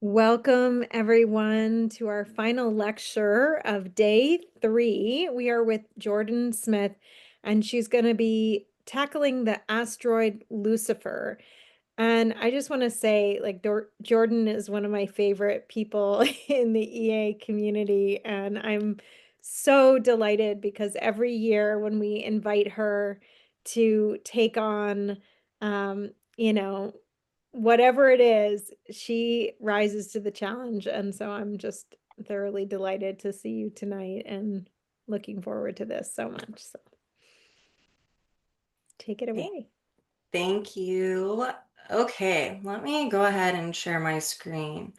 Welcome, everyone, to our final lecture of day 3. We are with Jordyn Smith, and she's going to be tackling the asteroid Lucifer. And I just want to say, like, Jordyn is one of my favorite people in the EA community, and I'm so delighted because every year when we invite her to take on, um, you know, whatever it is, she rises to the challenge. And so I'm just thoroughly delighted to see you tonight and looking forward to this so much. So take it Th- away. Thank you. Okay, let me go ahead and share my screen.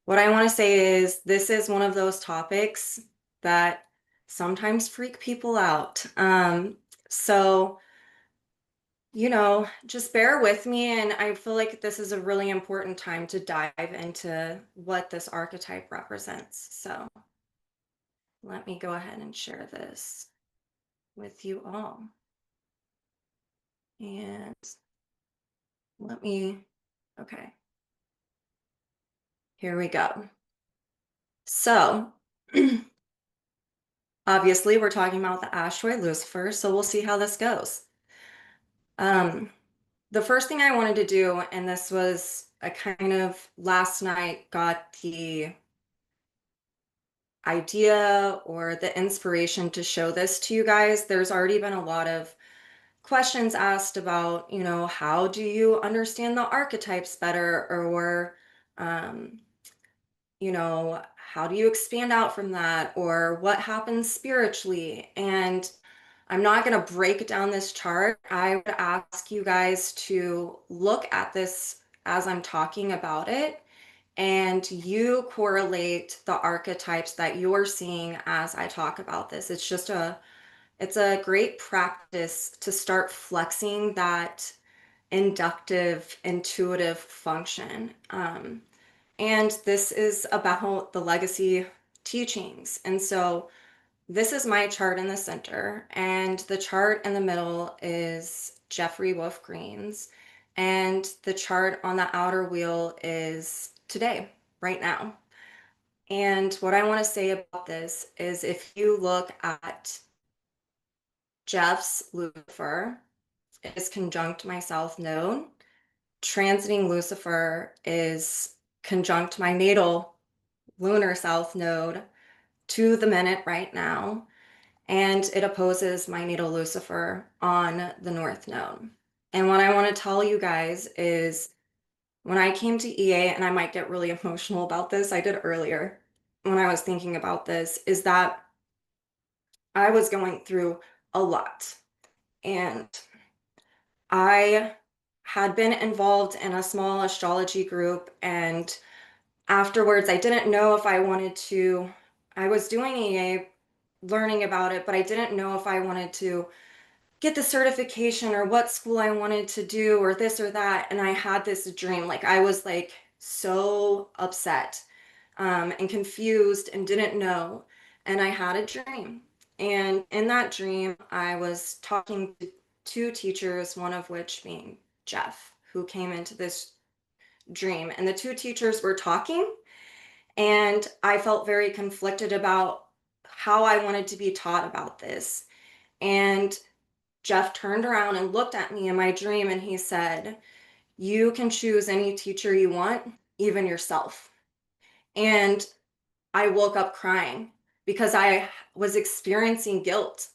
What I want to say is this is one of those topics that sometimes freak people out. So, just bear with me, and I feel like this is a really important time to dive into what this archetype represents. So, let me go ahead and share this with you all. And okay, here we go. So, obviously, we're talking about the asteroid Lucifer, so we'll see how this goes. Um, the first thing I wanted to do, and this was a kind of last night got the idea or the inspiration to show this to you guys. There's already been a lot of questions asked about, how do you understand the archetypes better, or, um, how do you expand out from that, or what happens spiritually? And I'm not going to break down this chart. I would ask you guys to look at this as I'm talking about it, and you correlate the archetypes that you're seeing as I talk about this. It's a great practice to start flexing that inductive, intuitive function. And this is about the legacy teachings. And so this is my chart in the center, and the chart in the middle is Jeffery Wolf Green's, and the chart on the outer wheel is today, right now. And what I want to say about this is if you look at Jeff's Lucifer, it is conjunct my south node. Transiting Lucifer is conjunct my natal lunar south node to the minute right now. And it opposes my natal Lucifer on the north node. And what I want to tell you guys is when I came to EA, and I might get really emotional about this, I did earlier when I was thinking about this, is that I was going through a lot. And I had been involved in a small astrology group, and afterwards, I didn't know if I wanted to. I was doing EA, learning about it, but I didn't know if I wanted to get the certification or what school I wanted to do or this or that. And I had this dream. Like I was like so upset and confused and didn't know. And I had a dream. And in that dream, I was talking to two teachers, one of which being Jeff, who came into this dream. And the two teachers were talking, and I felt very conflicted about how I wanted to be taught about this. And Jeff turned around and looked at me in my dream, and he said, "You can choose any teacher you want, even yourself." And I woke up crying because I was experiencing guilt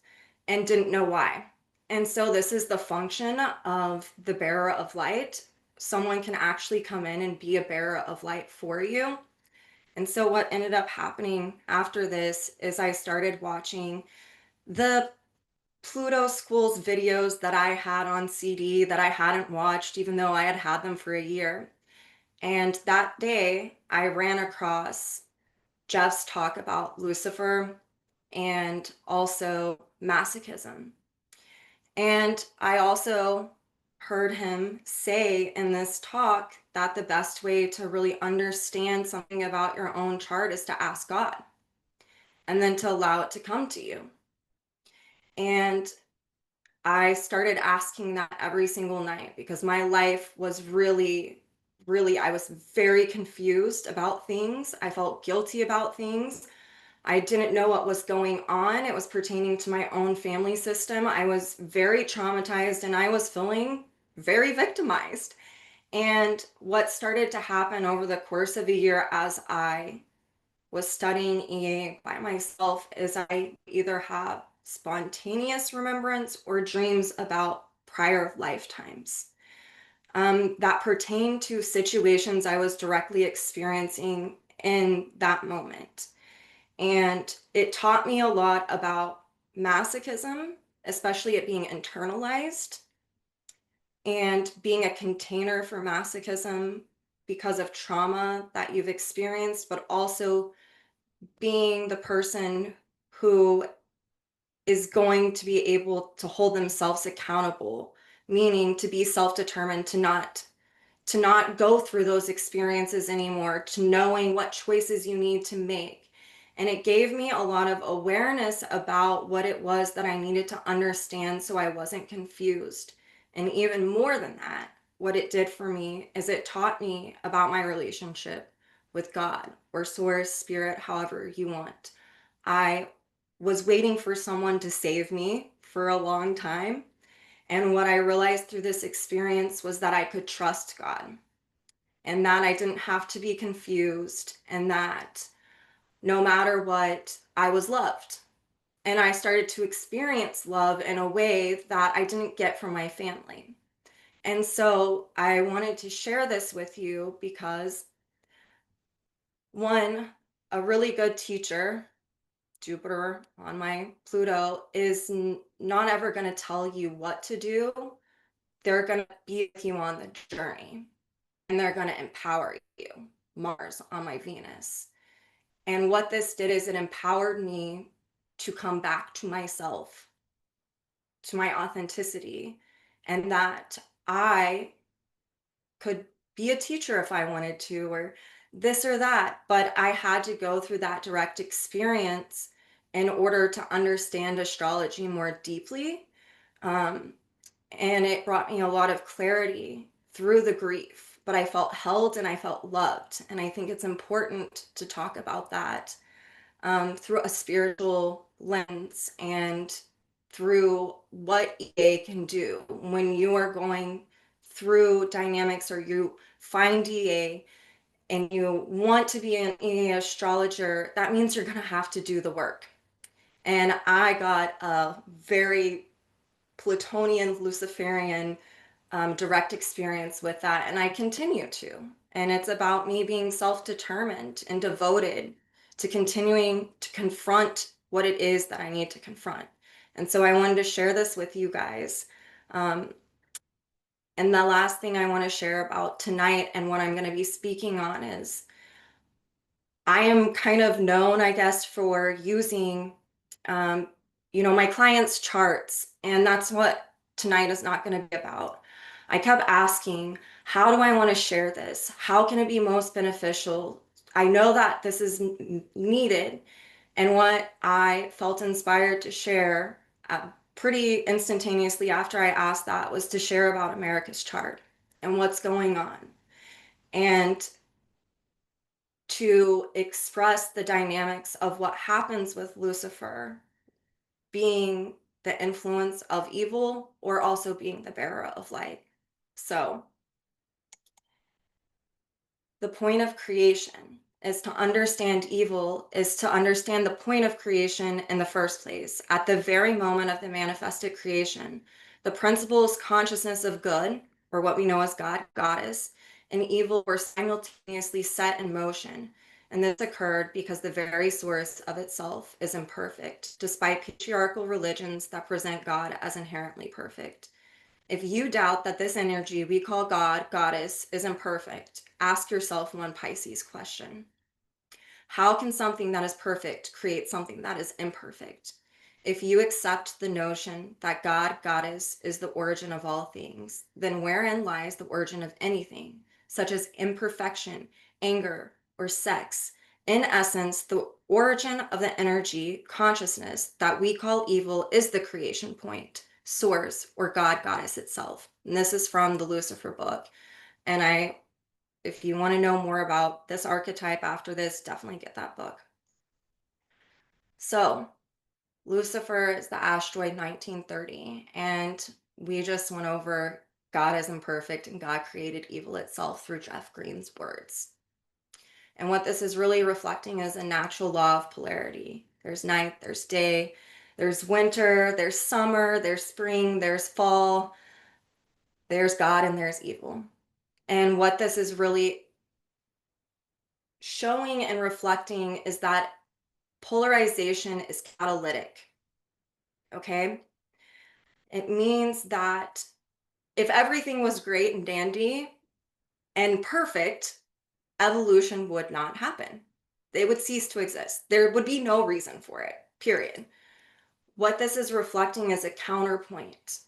and didn't know why. And so, this is the function of the bearer of light. Someone can actually come in and be a bearer of light for you. And so, what ended up happening after this is I started watching the Pluto School's videos that I had on CD that I hadn't watched, even though I had had them for a year. And that day, I ran across Jeff's talk about Lucifer and also masochism. And I also heard him say in this talk that the best way to really understand something about your own chart is to ask God and then to allow it to come to you. And I started asking that every single night because my life was really really, I was very confused about things. I felt guilty about things. I didn't know what was going on. It was pertaining to my own family system. I was very traumatized and I was feeling very victimized. And what started to happen over the course of a year as I was studying EA by myself is I either have spontaneous remembrance or dreams about prior lifetimes that pertain to situations I was directly experiencing in that moment. And it taught me a lot about masochism, especially it being internalized and being a container for masochism because of trauma that you've experienced, but also being the person who is going to be able to hold themselves accountable, meaning to be self-determined, to not go through those experiences anymore, to knowing what choices you need to make. And it gave me a lot of awareness about what it was that I needed to understand so I wasn't confused. And even more than that, what it did for me is it taught me about my relationship with God or source, spirit, however you want. I was waiting for someone to save me for a long time. And what I realized through this experience was that I could trust God and that I didn't have to be confused and that no matter what, I was loved. And I started to experience love in a way that I didn't get from my family. And so I wanted to share this with you because, one, a really good teacher, Jupiter on my Pluto, is not ever going to tell you what to do. They're going to be with you on the journey and they're going to empower you. Mars on my Venus. And what this did is it empowered me to come back to myself, to my authenticity, and that I could be a teacher if I wanted to, or this or that. But I had to go through that direct experience in order to understand astrology more deeply. Um, and it brought me a lot of clarity through the grief, but I felt held and I felt loved. And I think it's important to talk about that through a spiritual lens and through what EA can do when you are going through dynamics or you find EA and you want to be an EA astrologer. That means you're going to have to do the work. And I got a very Plutonian, Luciferian direct experience with that, and I continue to. And it's about me being self-determined and devoted to continuing to confront what it is that I need to confront. And so I wanted to share this with you guys. Um, and the last thing I want to share about tonight and what I'm going to be speaking on is I am kind of known, I guess, for using, um, my clients' charts, and that's what tonight is not going to be about. I kept asking, how do I want to share this? How can it be most beneficial? I know that this is needed, and what I felt inspired to share pretty instantaneously after I asked that was to share about America's chart and what's going on. And to express the dynamics of what happens with Lucifer being the influence of evil or also being the bearer of light. So, the point of creation is to understand evil, is to understand the point of creation in the first place. At the very moment of the manifested creation, the principles consciousness of good, or what we know as God, goddess, and evil were simultaneously set in motion. And this occurred because the very source of itself is imperfect, despite patriarchal religions that present God as inherently perfect. If you doubt that this energy we call God, goddess, is imperfect, ask yourself one Pisces question. How can something that is perfect create something that is imperfect? If you accept the notion that God, goddess, is the origin of all things, then wherein lies the origin of anything, such as imperfection, anger, or sex? In essence, the origin of the energy, consciousness that we call evil is the creation point, source, or God, goddess itself. And this is from the Lucifer book. And I if you want to know more about this archetype after this, definitely get that book. So, Lucifer is the asteroid 1930, and we just went over God is imperfect and God created evil itself through Jeff Green's words. And what this is really reflecting is a natural law of polarity. There's night, there's day, there's winter, there's summer, there's spring, there's fall, there's God, and there's evil. And what this is really showing and reflecting is that polarization is catalytic. Okay? It means that if everything was great and dandy and perfect, evolution would not happen. They would cease to exist. There would be no reason for it, period. What this is reflecting is a counterpoint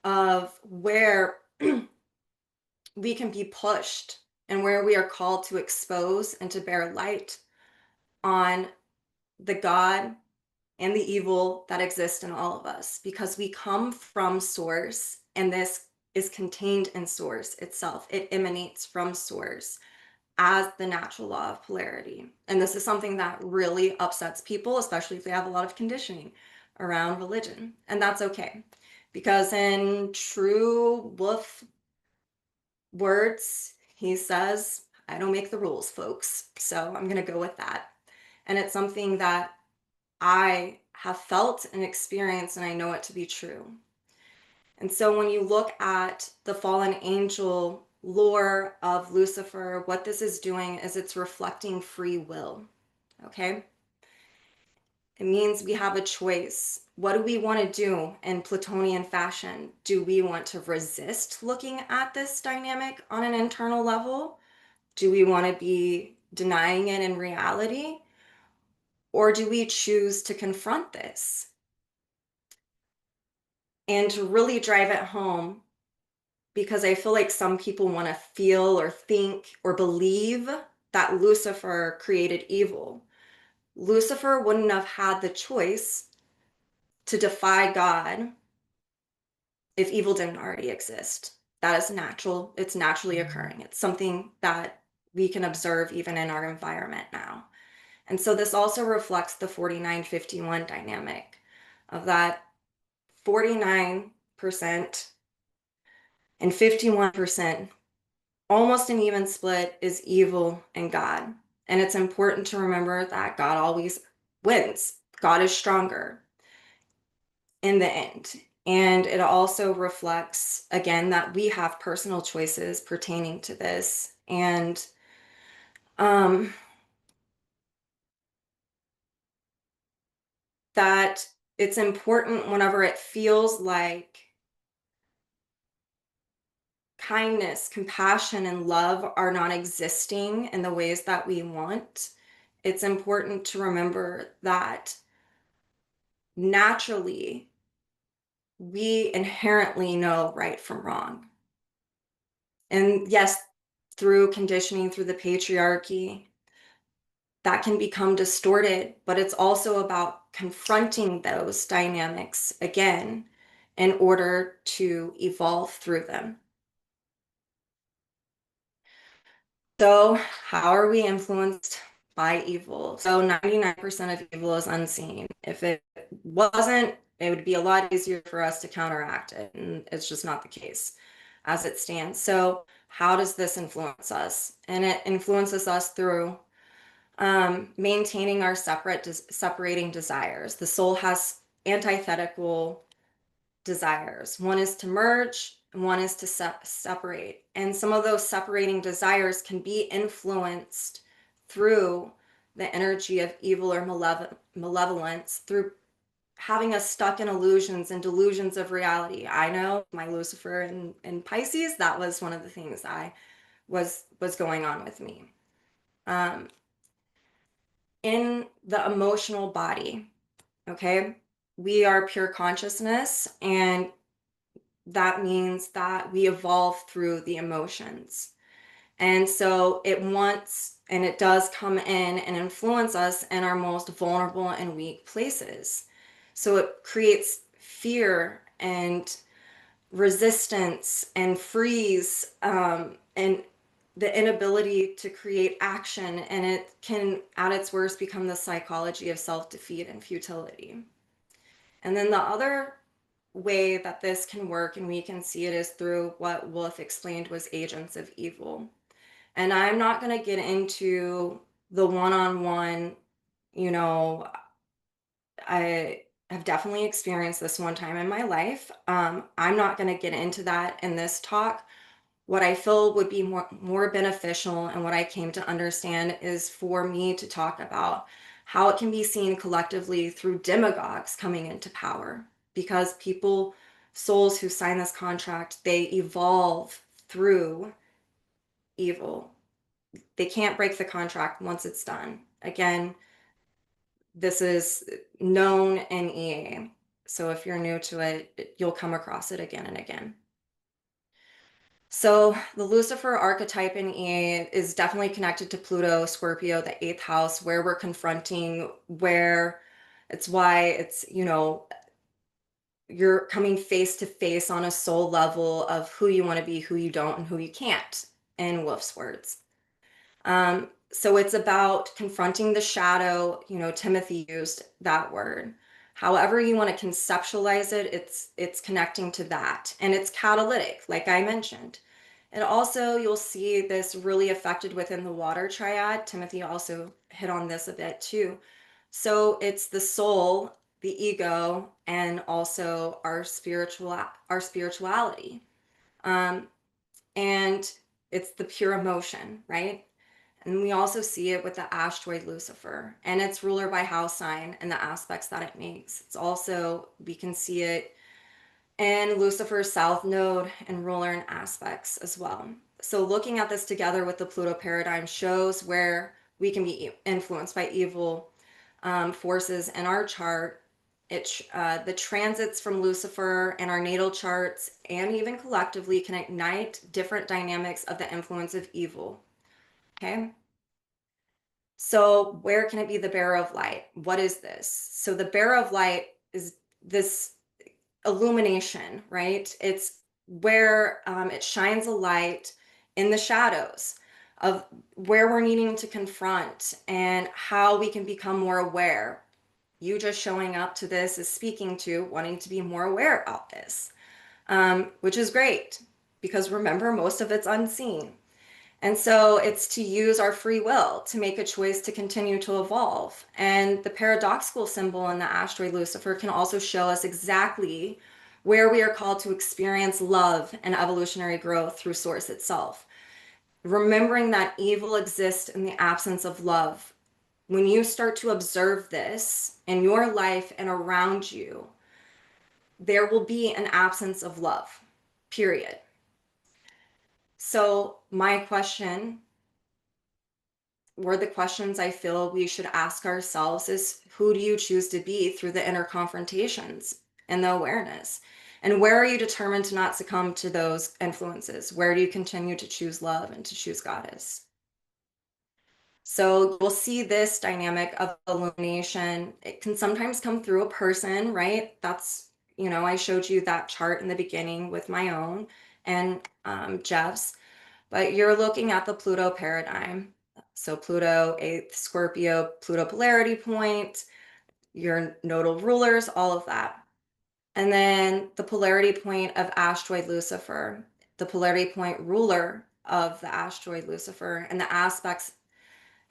of where we can be pushed and where we are called to expose and to bear light on the God and the evil that exists in all of us, because we come from source, and this is contained in source itself. It emanates from source as the natural law of polarity. And this is something that really upsets people, especially if they have a lot of conditioning around religion. And that's okay, because in true Wolf words, he says, I don't make the rules, folks. So I'm going to go with that. And it's something that I have felt and experienced, and I know it to be true. And so when you look at the fallen angel lore of Lucifer, what this is doing is it's reflecting free will. Okay? It means we have a choice. What do we want to do in Platonian fashion? Do we want to resist looking at this dynamic on an internal level? Do we want to be denying it in reality? Or do we choose to confront this and to really drive it home? Because I feel like some people want to feel or think or believe that Lucifer created evil. Lucifer wouldn't have had the choice to defy God if evil didn't already exist. That is natural. It's naturally occurring. It's something that we can observe even in our environment now. And so this also reflects the 49-51 dynamic of that 49% and 51%, almost an even split, is evil and God. And it's important to remember that God always wins. God is stronger in the end. And it also reflects, again, that we have personal choices pertaining to this. And that it's important whenever it feels like kindness, compassion, and love are not existing in the ways that we want. It's important to remember that naturally we inherently know right from wrong. And yes, through conditioning, through the patriarchy, that can become distorted, but it's also about confronting those dynamics again in order to evolve through them. So, how are we influenced by evil? So, 99% of evil is unseen. If it wasn't, it would be a lot easier for us to counteract it. And it's just not the case as it stands. So, how does this influence us? And it influences us through maintaining our separating desires. The soul has antithetical desires. One is to merge, and one is to separate. And some of those separating desires can be influenced through the energy of evil or malevolence, through having us stuck in illusions and delusions of reality. I know my Lucifer in Pisces, that was one of the things I was going on with me. In the emotional body, okay, we are pure consciousness, and that means that we evolve through the emotions. And so it wants, and it does come in and influence us in our most vulnerable and weak places. So it creates fear and resistance and freeze, and the inability to create action, and it can, at its worst, become the psychology of self-defeat and futility. And then the other way that this can work, and we can see it, is through what Wolf explained was agents of evil. And I'm not going to get into the one-on-one, you know, I have definitely experienced this one time in my life. I'm not going to get into that in this talk. What I feel would be more beneficial, and what I came to understand, is for me to talk about how it can be seen collectively through demagogues coming into power. Because people, souls who sign this contract, they evolve through evil. They can't break the contract once it's done. Again, this is known in EA. So if you're new to it, you'll come across it again and again. So the Lucifer archetype in EA is definitely connected to Pluto, Scorpio, the eighth house, where we're confronting, where it's why it's, you're coming face to face on a soul level of who you want to be, who you don't, and who you can't, in Wolf's words. So it's about confronting the shadow. Timothy used that word. However you want to conceptualize it, it's connecting to that. And it's catalytic, like I mentioned. And also you'll see this really affected within the water triad. Timothy also hit on this a bit too. So it's the soul, the ego, and also our spirituality. Um, and it's the pure emotion, right? And we also see it with the asteroid Lucifer and its ruler by house sign and the aspects that it makes. It's also, we can see it in Lucifer's south node and ruler and aspects as well. So looking at this together with the Pluto paradigm shows where we can be influenced by evil forces in our chart. The transits from Lucifer in our natal charts and even collectively can ignite different dynamics of the influence of evil. Okay. So where can it be the bearer of light? What is this? So the bearer of light is this illumination, right? It's where it shines a light in the shadows of where we're needing to confront and how we can become more aware. You just showing up to this is speaking to wanting to be more aware about this, which is great, because remember, most of it's unseen. And so it's to use our free will to make a choice to continue to evolve. And the paradoxical symbol in the asteroid Lucifer can also show us exactly where we are called to experience love and evolutionary growth through source itself. Remembering that evil exists in the absence of love. When you start to observe this in your life and around you, there will be an absence of love, period. So my question, or the questions I feel we should ask ourselves, is who do you choose to be through the inner confrontations and the awareness? And where are you determined to not succumb to those influences? Where do you continue to choose love and to choose goddess? So we'll see this dynamic of illumination. It can sometimes come through a person, right? I showed you that chart in the beginning with my own and Jeff's, but you're looking at the Pluto paradigm. So Pluto, eighth Scorpio, Pluto polarity point, your nodal rulers, all of that. And then the polarity point of asteroid Lucifer, the polarity point ruler of the asteroid Lucifer, and the aspects,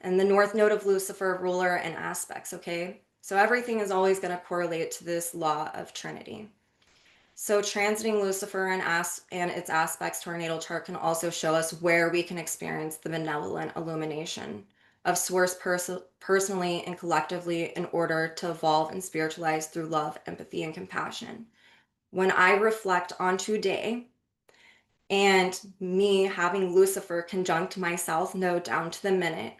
and the north node of Lucifer, ruler and aspects, okay? So everything is always going to correlate to this law of Trinity. So transiting Lucifer and its aspects to our natal chart can also show us where we can experience the benevolent illumination of source personally and collectively in order to evolve and spiritualize through love, empathy, and compassion. When I reflect on today and me having Lucifer conjunct my south node down to the minute,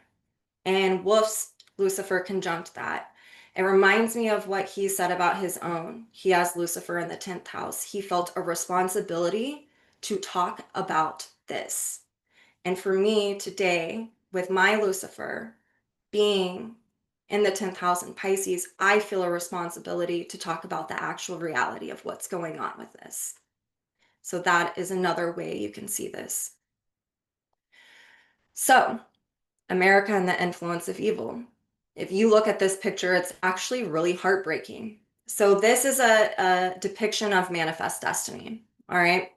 and Wolf's Lucifer conjunct that, it reminds me of what he said about his own. He has Lucifer in the 10th house. He felt a responsibility to talk about this. And for me today, with my Lucifer being in the 10th house in Pisces, I feel a responsibility to talk about the actual reality of what's going on with this. So that is another way you can see this. So, America and the influence of evil. If you look at this picture, it's actually really heartbreaking. So, this is a depiction of manifest destiny, all right?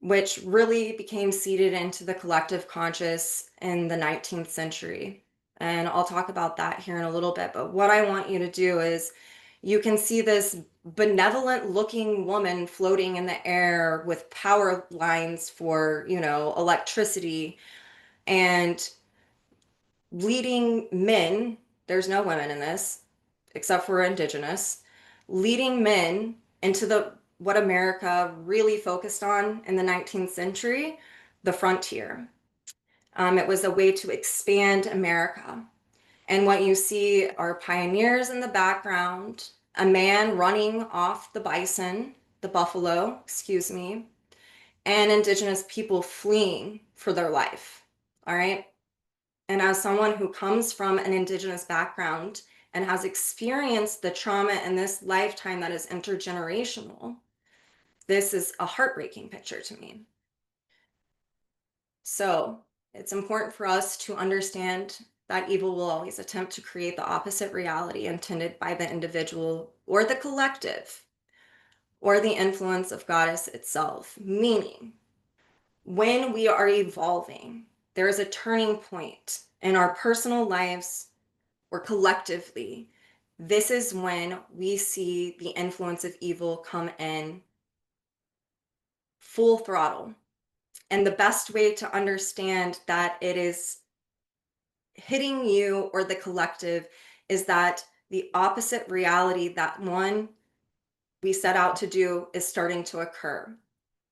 Which really became seeded into the collective conscious in the 19th century. And I'll talk about that here in a little bit. But what I want you to do is you can see this benevolent looking woman floating in the air with power lines for, electricity and leading men. There's no women in this except for indigenous, leading men into the what America really focused on in the 19th century, the frontier. It was a way to expand America. And what you see are pioneers in the background, a man running off the bison, the buffalo, excuse me, and indigenous people fleeing for their life. All right. And as someone who comes from an indigenous background and has experienced the trauma in this lifetime that is intergenerational, this is a heartbreaking picture to me. So it's important for us to understand that evil will always attempt to create the opposite reality intended by the individual or the collective or the influence of goddess itself. Meaning, when we are evolving, there is a turning point in our personal lives or collectively. This is when we see the influence of evil come in full throttle. And the best way to understand that it is hitting you or the collective is that the opposite reality that one we set out to do is starting to occur.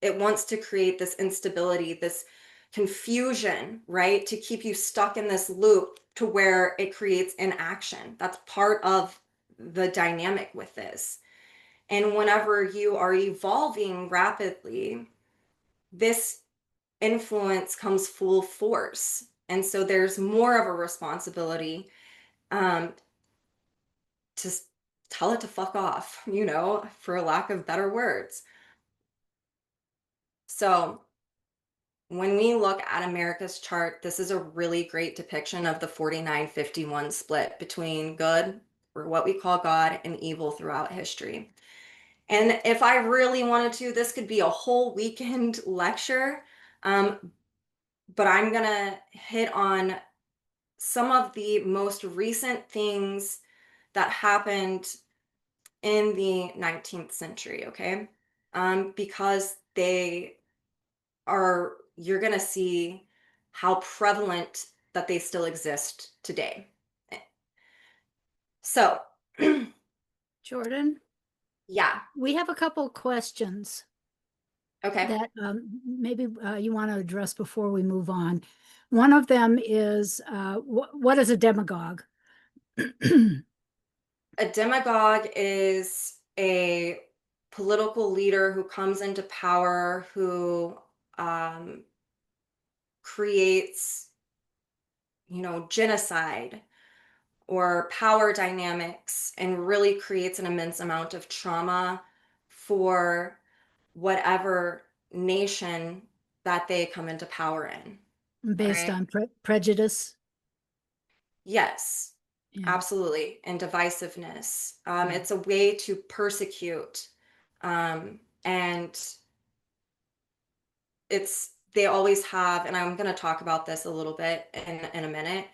It wants to create this instability, this confusion, right? To keep you stuck in this loop to where it creates inaction. That's part of the dynamic with this. And whenever you are evolving rapidly, this influence comes full force. And so there's more of a responsibility um, to tell it to fuck off, for lack of better words. So when we look at America's chart, this is a really great depiction of the 49-51 split between good, or what we call God, and evil throughout history. And if I really wanted to, this could be a whole weekend lecture, but I'm going to hit on some of the most recent things that happened in the 19th century, okay? Because you're going to see how prevalent that they still exist today. So, Jordyn, yeah, we have a couple questions okay. that maybe you want to address before we move on. One of them is what is a demagogue? A demagogue is a political leader who comes into power, who creates, genocide or power dynamics and really creates an immense amount of trauma for whatever nation that they come into power in. All Based right. on prejudice. Yes, Yeah. absolutely. And divisiveness. Yeah. It's a way to persecute. And they always have, and I'm going to talk about this a little bit in a minute.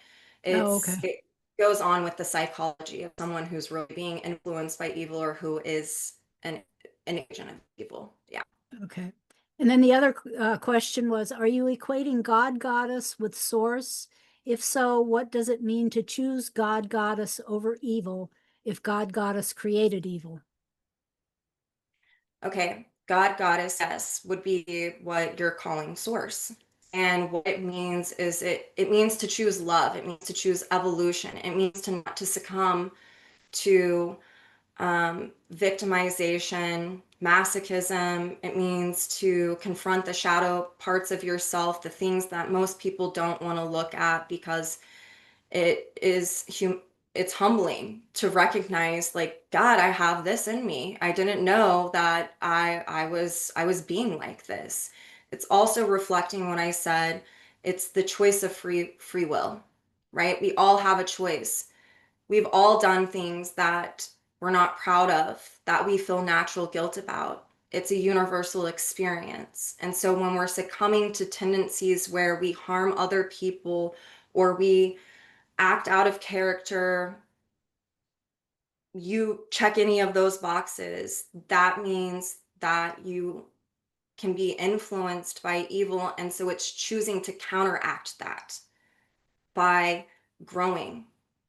Oh, okay. It goes on with the psychology of someone who's really being influenced by evil or who is an agent of evil. Yeah. Okay. And then the other question was, are you equating God, goddess with source? If so, what does it mean to choose God, goddess over evil if God, goddess created evil? Okay. God, goddess, yes, would be what you're calling source. And what it means is it means to choose love. It means to choose evolution. It means to not to succumb to victimization, masochism. It means to confront the shadow parts of yourself, the things that most people don't want to look at because it is it's humbling to recognize, like, God, I have this in me. I didn't know that I was being like this. It's also reflecting what I said It's the choice of free will, right? We all have a choice. We've all done things that we're not proud of, that we feel natural guilt about. It's a universal experience. And so when we're succumbing to tendencies where we harm other people or we act out of character, you check any of those boxes, that means that you can be influenced by evil. And so it's choosing to counteract that by growing,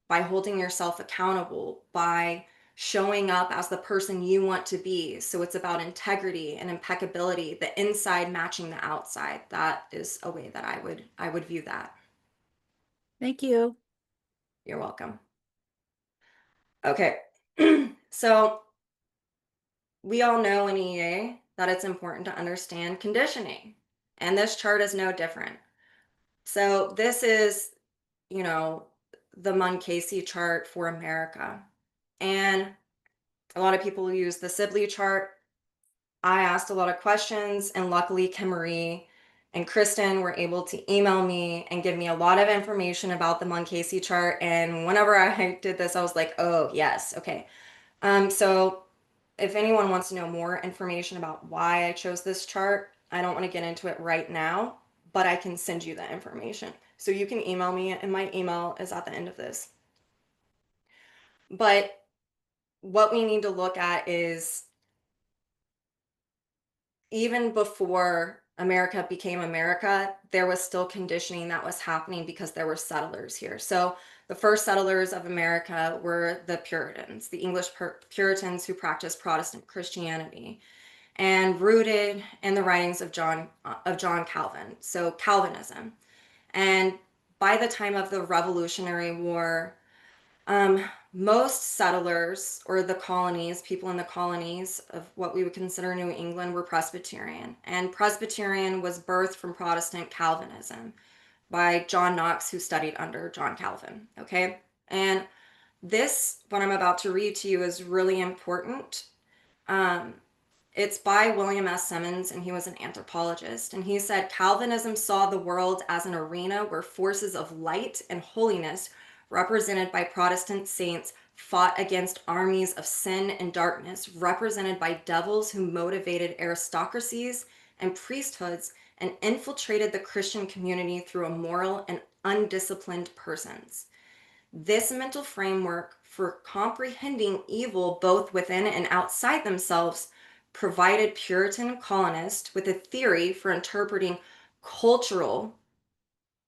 by holding yourself accountable, by showing up as the person you want to be. So it's about integrity and impeccability, the inside matching the outside. That is a way that I would view that. Thank you. You're welcome. Okay. So we all know in EA that it's important to understand conditioning, and this chart is no different. So this is, you know, the Munchausen chart for America. And a lot of people use the Sibley chart. I asked a lot of questions, and luckily Kim Marie and Kristen were able to email me and give me a lot of information about the Munchausen chart. And whenever I did this, I was like, oh, yes, okay. So if anyone wants to know more information about why I chose this chart, I don't want to get into it right now, but I can send you that information. So you can email me, and my email is at the end of this. But what we need to look at is even before America became America, there was still conditioning that was happening because there were settlers here. So the first settlers of America were the Puritans, the English Puritans who practiced Protestant Christianity and rooted in the writings of John Calvin, so Calvinism. And by the time of the Revolutionary War, most settlers or the colonies, people in the colonies of what we would consider New England, were Presbyterian. And Presbyterian was birthed from Protestant Calvinism by John Knox, who studied under John Calvin. Okay. And this, what I'm about to read to you, is really important. It's by William S. Simmons, and he was an anthropologist. And he said, Calvinism saw the world as an arena where forces of light and holiness, represented by Protestant saints, fought against armies of sin and darkness, represented by devils who motivated aristocracies and priesthoods and infiltrated the Christian community through immoral and undisciplined persons. This mental framework for comprehending evil both within and outside themselves provided Puritan colonists with a theory for interpreting cultural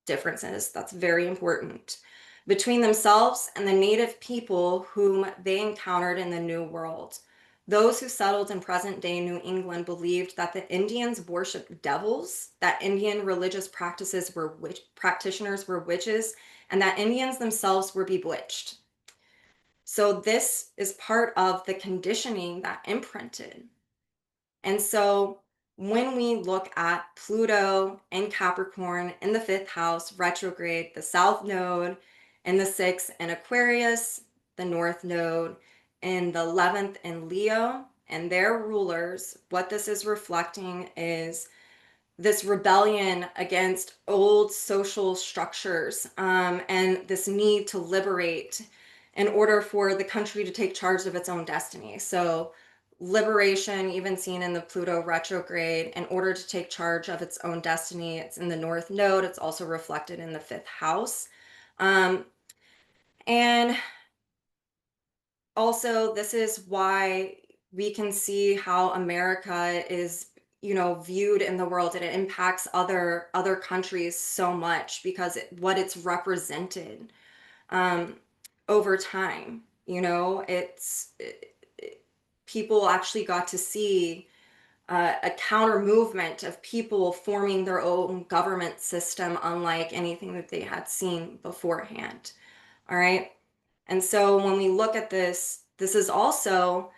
differences, that's very important, between themselves and the native people whom they encountered in the New World. Those who settled in present-day New England believed that the Indians worshiped devils, that Indian religious practitioners were witches, and that Indians themselves were bewitched. So this is part of the conditioning that imprinted. And so when we look at Pluto and Capricorn in the 5th house retrograde, the South Node in the 6th in Aquarius, the North Node in the 11th in Leo, and their rulers, what this is reflecting is this rebellion against old social structures, and this need to liberate in order for the country to take charge of its own destiny. So liberation, even seen in the Pluto retrograde, in order to take charge of its own destiny. It's in the North Node. It's also reflected in the 5th house. And also, this is why we can see how America is, viewed in the world, and it impacts other countries so much because what it's represented over time. People actually got to see a counter movement of people forming their own government system, unlike anything that they had seen beforehand. All right. And so when we look at this, this is also,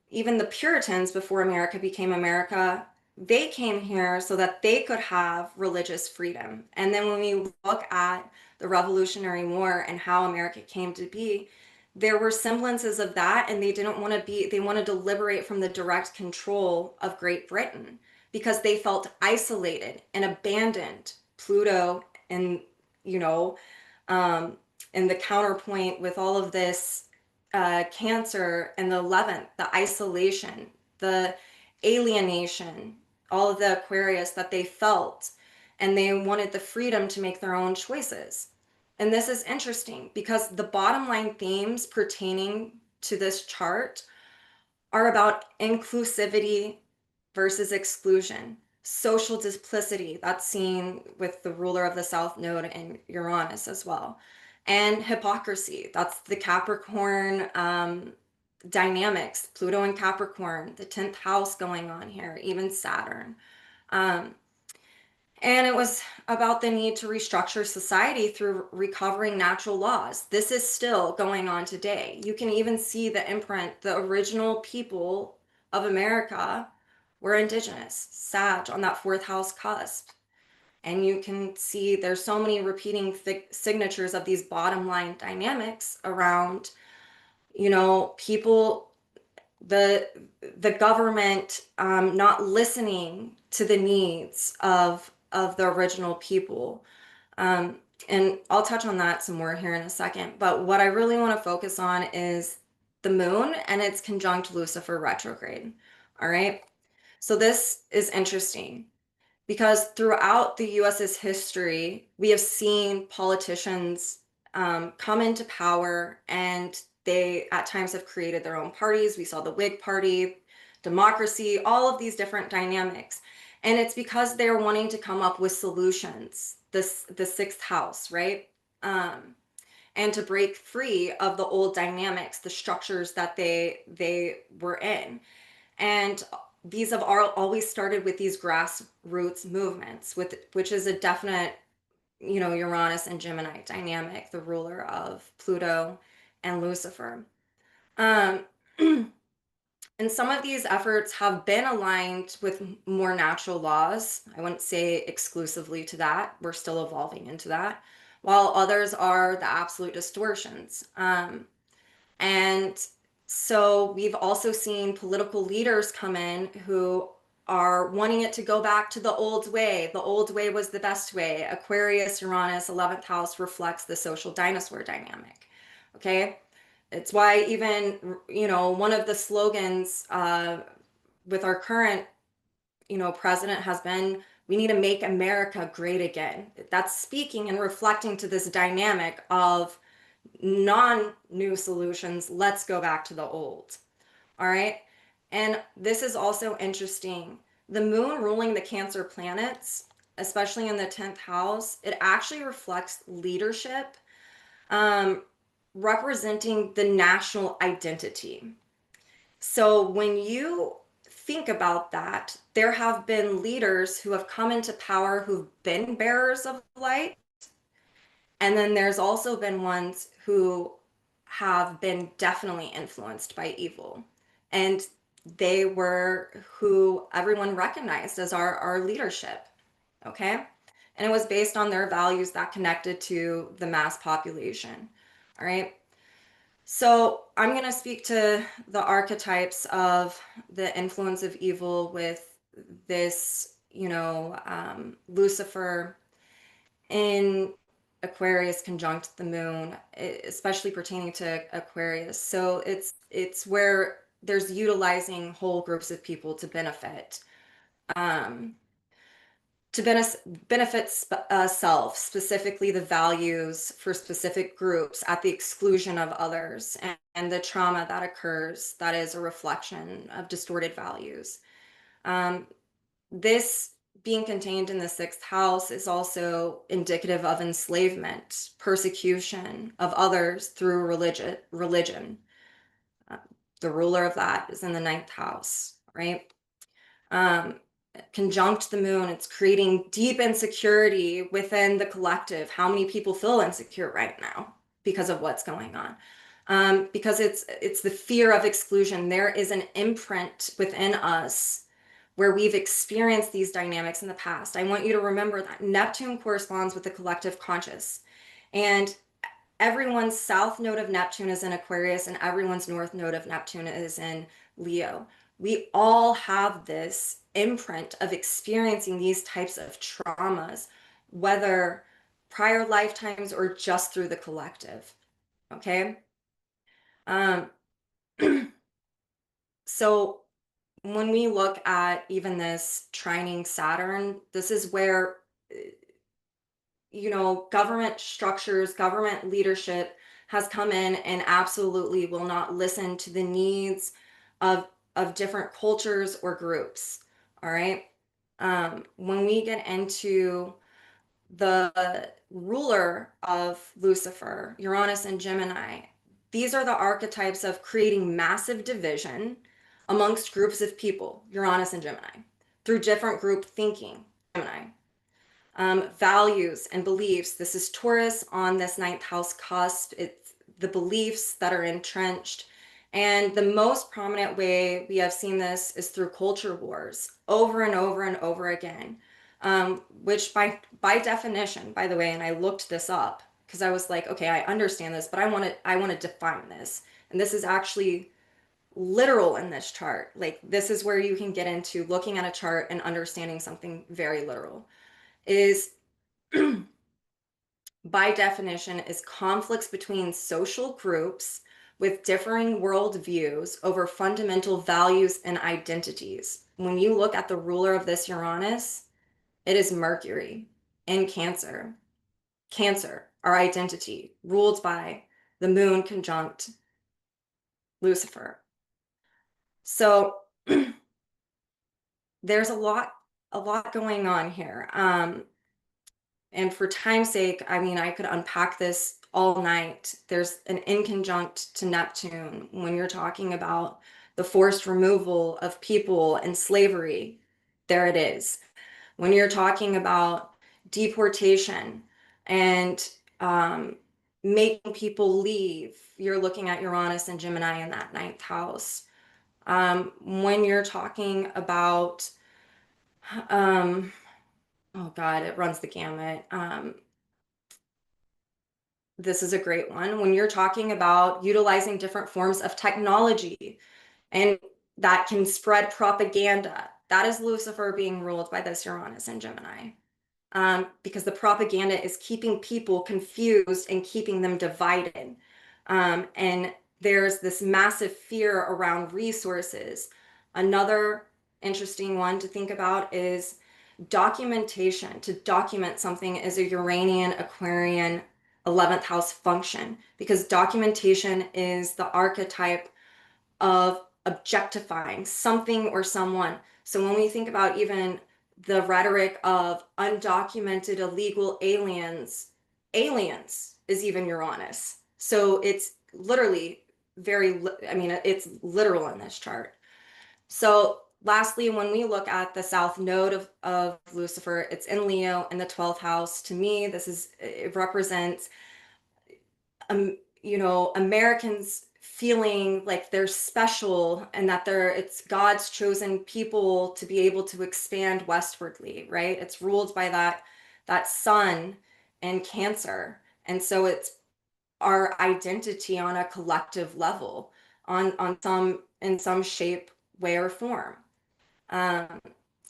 even the Puritans before America became America, they came here so that they could have religious freedom. And then when we look at the Revolutionary War and how America came to be, there were semblances of that, and they wanted to liberate from the direct control of Great Britain because they felt isolated and abandoned Pluto and, you know, and the counterpoint with all of this Cancer and the 11th, the isolation, the alienation, all of the Aquarius that they felt, and they wanted the freedom to make their own choices. And this is interesting because the bottom line themes pertaining to this chart are about inclusivity versus exclusion, social duplicity, that's seen with the ruler of the South Node and Uranus as well, and hypocrisy, that's the Capricorn dynamics, Pluto and Capricorn, the 10th house going on here, even Saturn. Um, and it was about the need to restructure society through recovering natural laws. This is still going on today. You can even see the imprint, the original people of America were indigenous, Sag on that fourth house cusp. And you can see there's so many repeating signatures of these bottom line dynamics around, you know, people, the government not listening to the needs of the original people. And I'll touch on that some more here in a second. But what I really want to focus on is the moon and its conjunct Lucifer retrograde. All right. So this is interesting because throughout the US's history, we have seen politicians come into power, and they at times have created their own parties. We saw the Whig Party, democracy, all of these different dynamics. And it's because they're wanting to come up with solutions, the sixth house, right? And to break free of the old dynamics, the structures that they were in. And these have always started with these grassroots movements, which is a definite, you know, Uranus and Gemini dynamic, the ruler of Pluto and Lucifer. And some of these efforts have been aligned with more natural laws. I wouldn't say exclusively to that. We're still evolving into that. While others are the absolute distortions. And so we've also seen political leaders come in who are wanting it to go back to the old way. The old way was the best way. Aquarius, Uranus, 11th house reflects the social dinosaur dynamic. Okay. It's why even, you know, one of the slogans with our current, you know, president has been, we need to make America great again. That's speaking and reflecting to this dynamic of non-new solutions. Let's go back to the old. All right. And this is also interesting. The moon ruling the Cancer planets, especially in the 10th house, it actually reflects leadership, representing the national identity. So when you think about that, there have been leaders who have come into power who've been bearers of light. And then there's also been ones who have been definitely influenced by evil. And they were who everyone recognized as our leadership. Okay. And it was based on their values that connected to the mass population. All right. So I'm going to speak to the archetypes of the influence of evil with this, you know, Lucifer in Aquarius conjunct the moon, especially pertaining to Aquarius. So it's where there's utilizing whole groups of people to benefit, um, benefit self, specifically the values for specific groups at the exclusion of others, and the trauma that occurs that is a reflection of distorted values. This being contained in the sixth house is also indicative of enslavement, persecution of others through religion. The ruler of that is in the ninth house, right? Conjunct the moon, it's creating deep insecurity within the collective. How many people feel insecure right now because of what's going on? Because it's the fear of exclusion. There is an imprint within us where we've experienced these dynamics in the past. I want you to remember that Neptune corresponds with the collective conscious. And everyone's south node of Neptune is in Aquarius, and everyone's north node of Neptune is in Leo. We all have this imprint of experiencing these types of traumas whether prior lifetimes or just through the collective. Okay. Um, so when we look at even this trining Saturn, this is where, government structures, government leadership has come in and absolutely will not listen to the needs of different cultures or groups. All right. When we get into the ruler of Lucifer, Uranus and Gemini, these are the archetypes of creating massive division amongst groups of people, Uranus and Gemini, through different group thinking, Gemini. Values and beliefs. This is Taurus on this ninth house cusp. It's the beliefs that are entrenched. And the most prominent way we have seen this is through culture wars over and over and over again, which by definition, by the way, and I looked this up because I was like, okay, I understand this, but I want to define this. And this is actually literal in this chart. Like this is where you can get into looking at a chart and understanding something very literal. Is by definition is conflicts between social groups with differing worldviews over fundamental values and identities. When you look at the ruler of this Uranus, it is Mercury in Cancer. Cancer, our identity, ruled by the moon conjunct Lucifer. So there's a lot going on here. And for time's sake, I mean, I could unpack this all night. There's an inconjunct to Neptune when you're talking about the forced removal of people and slavery. There it is. When you're talking about deportation and making people leave, you're looking at Uranus and Gemini in that ninth house. When you're talking about, oh God, it runs the gamut. This is a great one. When you're talking about utilizing different forms of technology and that can spread propaganda, that is Lucifer being ruled by this Uranus and Gemini. Because the propaganda is keeping people confused and keeping them divided. And there's this massive fear around resources. Another interesting one to think about is documentation. To document something is a Uranian, Aquarian, 11th house function, because documentation is the archetype of objectifying something or someone. So when we think about even the rhetoric of undocumented illegal aliens, aliens is even Uranus. So it's literally it's literal in this chart. So lastly, when we look at the south node of Lucifer, it's in Leo in the 12th house. To me, it represents Americans feeling like they're special and that it's God's chosen people to be able to expand westwardly, right? It's ruled by that sun and Cancer. And so it's our identity on a collective level in some shape, way, or form.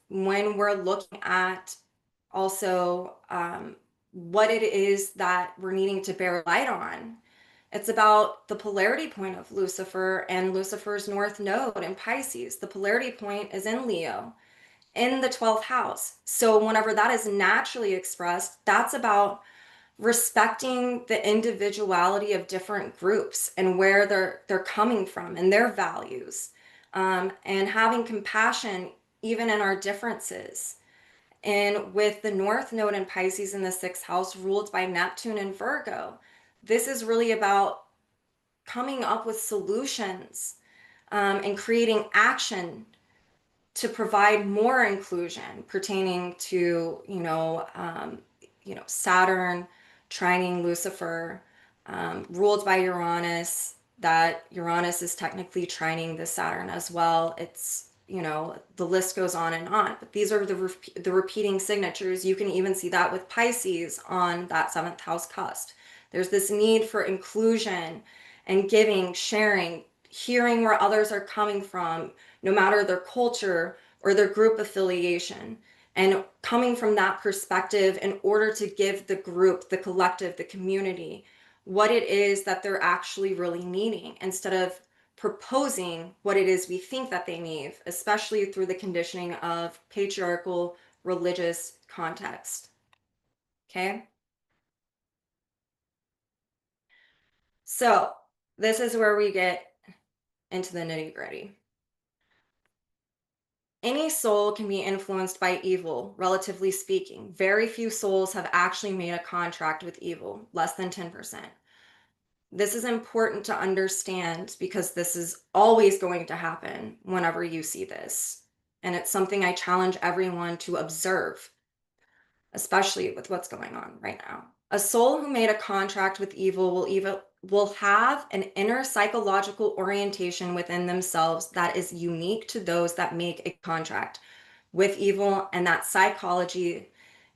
When we're looking at also what it is that we're needing to bear light on, it's about the polarity point of Lucifer and Lucifer's north node in Pisces. The polarity point is in Leo, in the 12th house. So whenever that is naturally expressed, that's about respecting the individuality of different groups and where they're coming from and their values, and having compassion even in our differences. And with the North Node in Pisces in the 6th house, ruled by Neptune and Virgo, this is really about coming up with solutions, and creating action to provide more inclusion pertaining to, Saturn trining Lucifer, ruled by Uranus. That Uranus is technically trining the Saturn as well. It's, the list goes on and on, but these are the repeating signatures. You can even see that with Pisces on that 7th house cusp. There's this need for inclusion and giving, sharing, hearing where others are coming from, no matter their culture or their group affiliation. and coming from that perspective in order to give the group, the collective, the community, what it is that they're actually really needing, instead of proposing what it is we think that they need, especially through the conditioning of patriarchal religious context. Okay? So this is where we get into the nitty-gritty. Any soul can be influenced by evil, relatively speaking. Very few souls have actually made a contract with evil, less than 10%. This is important to understand because this is always going to happen whenever you see this. And it's something I challenge everyone to observe, especially with what's going on right now. A soul who made a contract with evil will have an inner psychological orientation within themselves that is unique to those that make a contract with evil, and that psychology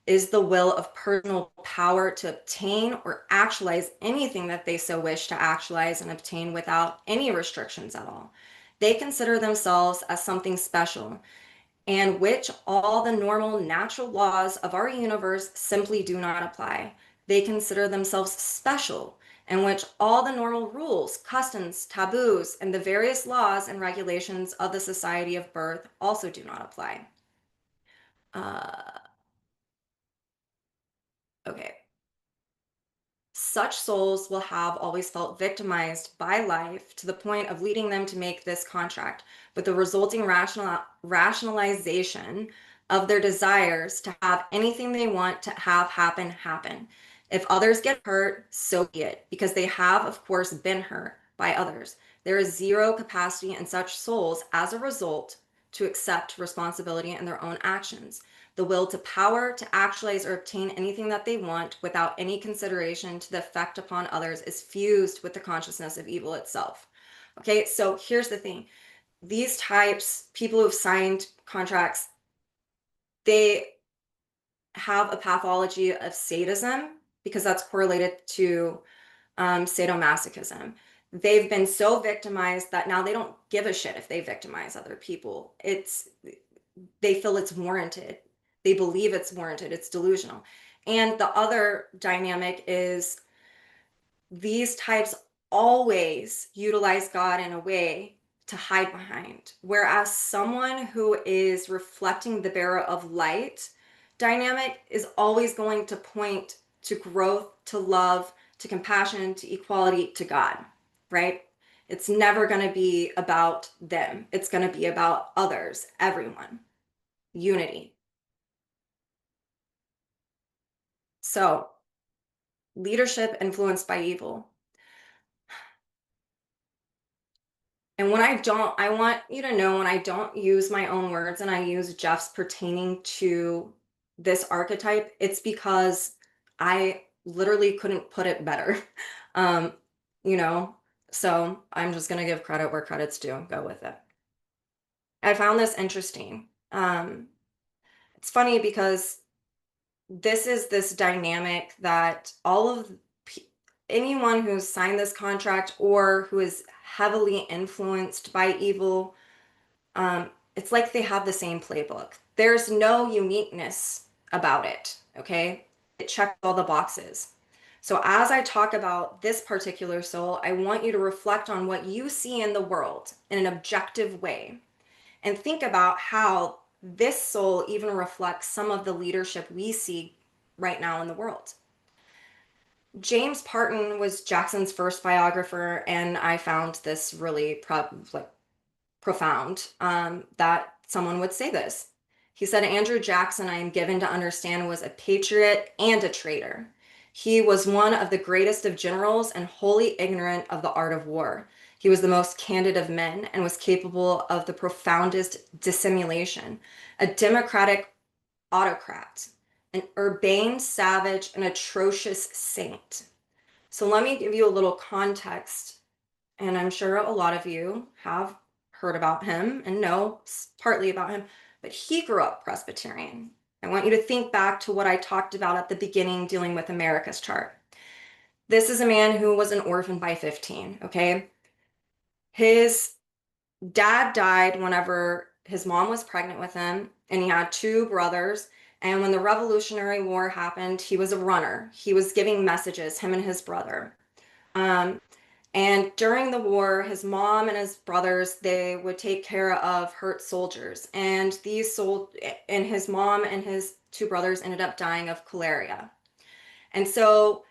is the will of personal power to obtain or actualize anything that they so wish to actualize and obtain without any restrictions at all. They consider themselves as something special, and which all the normal natural laws of our universe simply do not apply. They consider themselves special, in which all the normal rules, customs, taboos, and the various laws and regulations of the society of birth also do not apply. Okay. Such souls will have always felt victimized by life to the point of leading them to make this contract, with the resulting rationalization of their desires to have anything they want to have happen. If others get hurt, so be it, because they have, of course, been hurt by others. There is zero capacity in such souls as a result to accept responsibility in their own actions. The will to power to actualize or obtain anything that they want without any consideration to the effect upon others is fused with the consciousness of evil itself. Okay, so here's the thing. These types, people who've signed contracts, they have a pathology of sadism because that's correlated to sadomasochism. They've been so victimized that now they don't give a shit if they victimize other people. They feel it's warranted. They believe it's warranted. It's delusional. And the other dynamic is these types always utilize God in a way to hide behind. Whereas someone who is reflecting the bearer of light dynamic is always going to point to growth, to love, to compassion, to equality, to God, right? It's never going to be about them. It's going to be about others, everyone, unity. So, leadership influenced by evil. And when I want you to know when I don't use my own words and I use Jeff's pertaining to this archetype, it's because I literally couldn't put it better. Um, you know, so I'm just gonna give credit where credit's due and go with it. I found this interesting. It's funny because this is this dynamic that all of anyone who's signed this contract or who is heavily influenced by evil, it's like they have the same playbook. There's no uniqueness about it, okay? It checks all the boxes. So as I talk about this particular soul, I want you to reflect on what you see in the world in an objective way and think about how this soul even reflects some of the leadership we see right now in the world. James Parton was Jackson's first biographer, and I found this really profound that someone would say this. He said, Andrew Jackson, I am given to understand, was a patriot and a traitor. He was one of the greatest of generals and wholly ignorant of the art of war. He was the most candid of men and was capable of the profoundest dissimulation, a democratic autocrat, an urbane savage, an atrocious saint. So let me give you a little context, and I'm sure a lot of you have heard about him and know partly about him, but he grew up Presbyterian. I want you to think back to what I talked about at the beginning dealing with America's chart. This is a man who was an orphan by 15, okay? His dad died whenever his mom was pregnant with him, and he had two brothers. And when the Revolutionary War happened, he was a runner. He was giving messages, him and his brother. Um, and during the war, his mom and his brothers, they would take care of hurt soldiers. And and his mom and his two brothers ended up dying of cholera. And so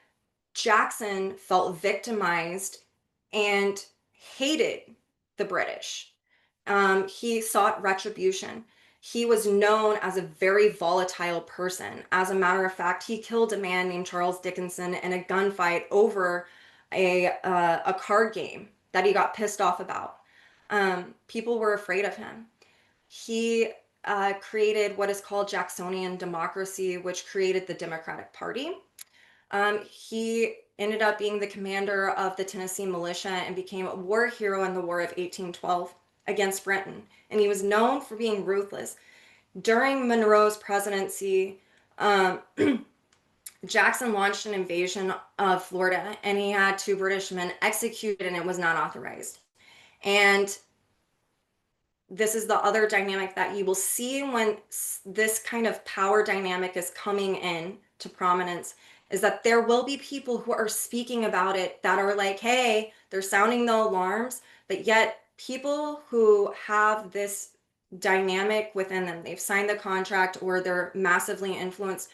Jackson felt victimized and hated the British. He sought retribution. He was known as a very volatile person. As a matter of fact, he killed a man named Charles Dickinson in a gunfight over a card game that he got pissed off about. People were afraid of him. He created what is called Jacksonian democracy, which created the Democratic Party. He ended up being the commander of the Tennessee militia and became a war hero in the War of 1812 against Britain. And he was known for being ruthless. During Monroe's presidency, Jackson launched an invasion of Florida, and he had two British men executed, and it was not authorized. And this is the other dynamic that you will see when this kind of power dynamic is coming in to prominence, is that there will be people who are speaking about it that are like, hey, they're sounding the alarms, but yet people who have this dynamic within them, they've signed the contract or they're massively influenced,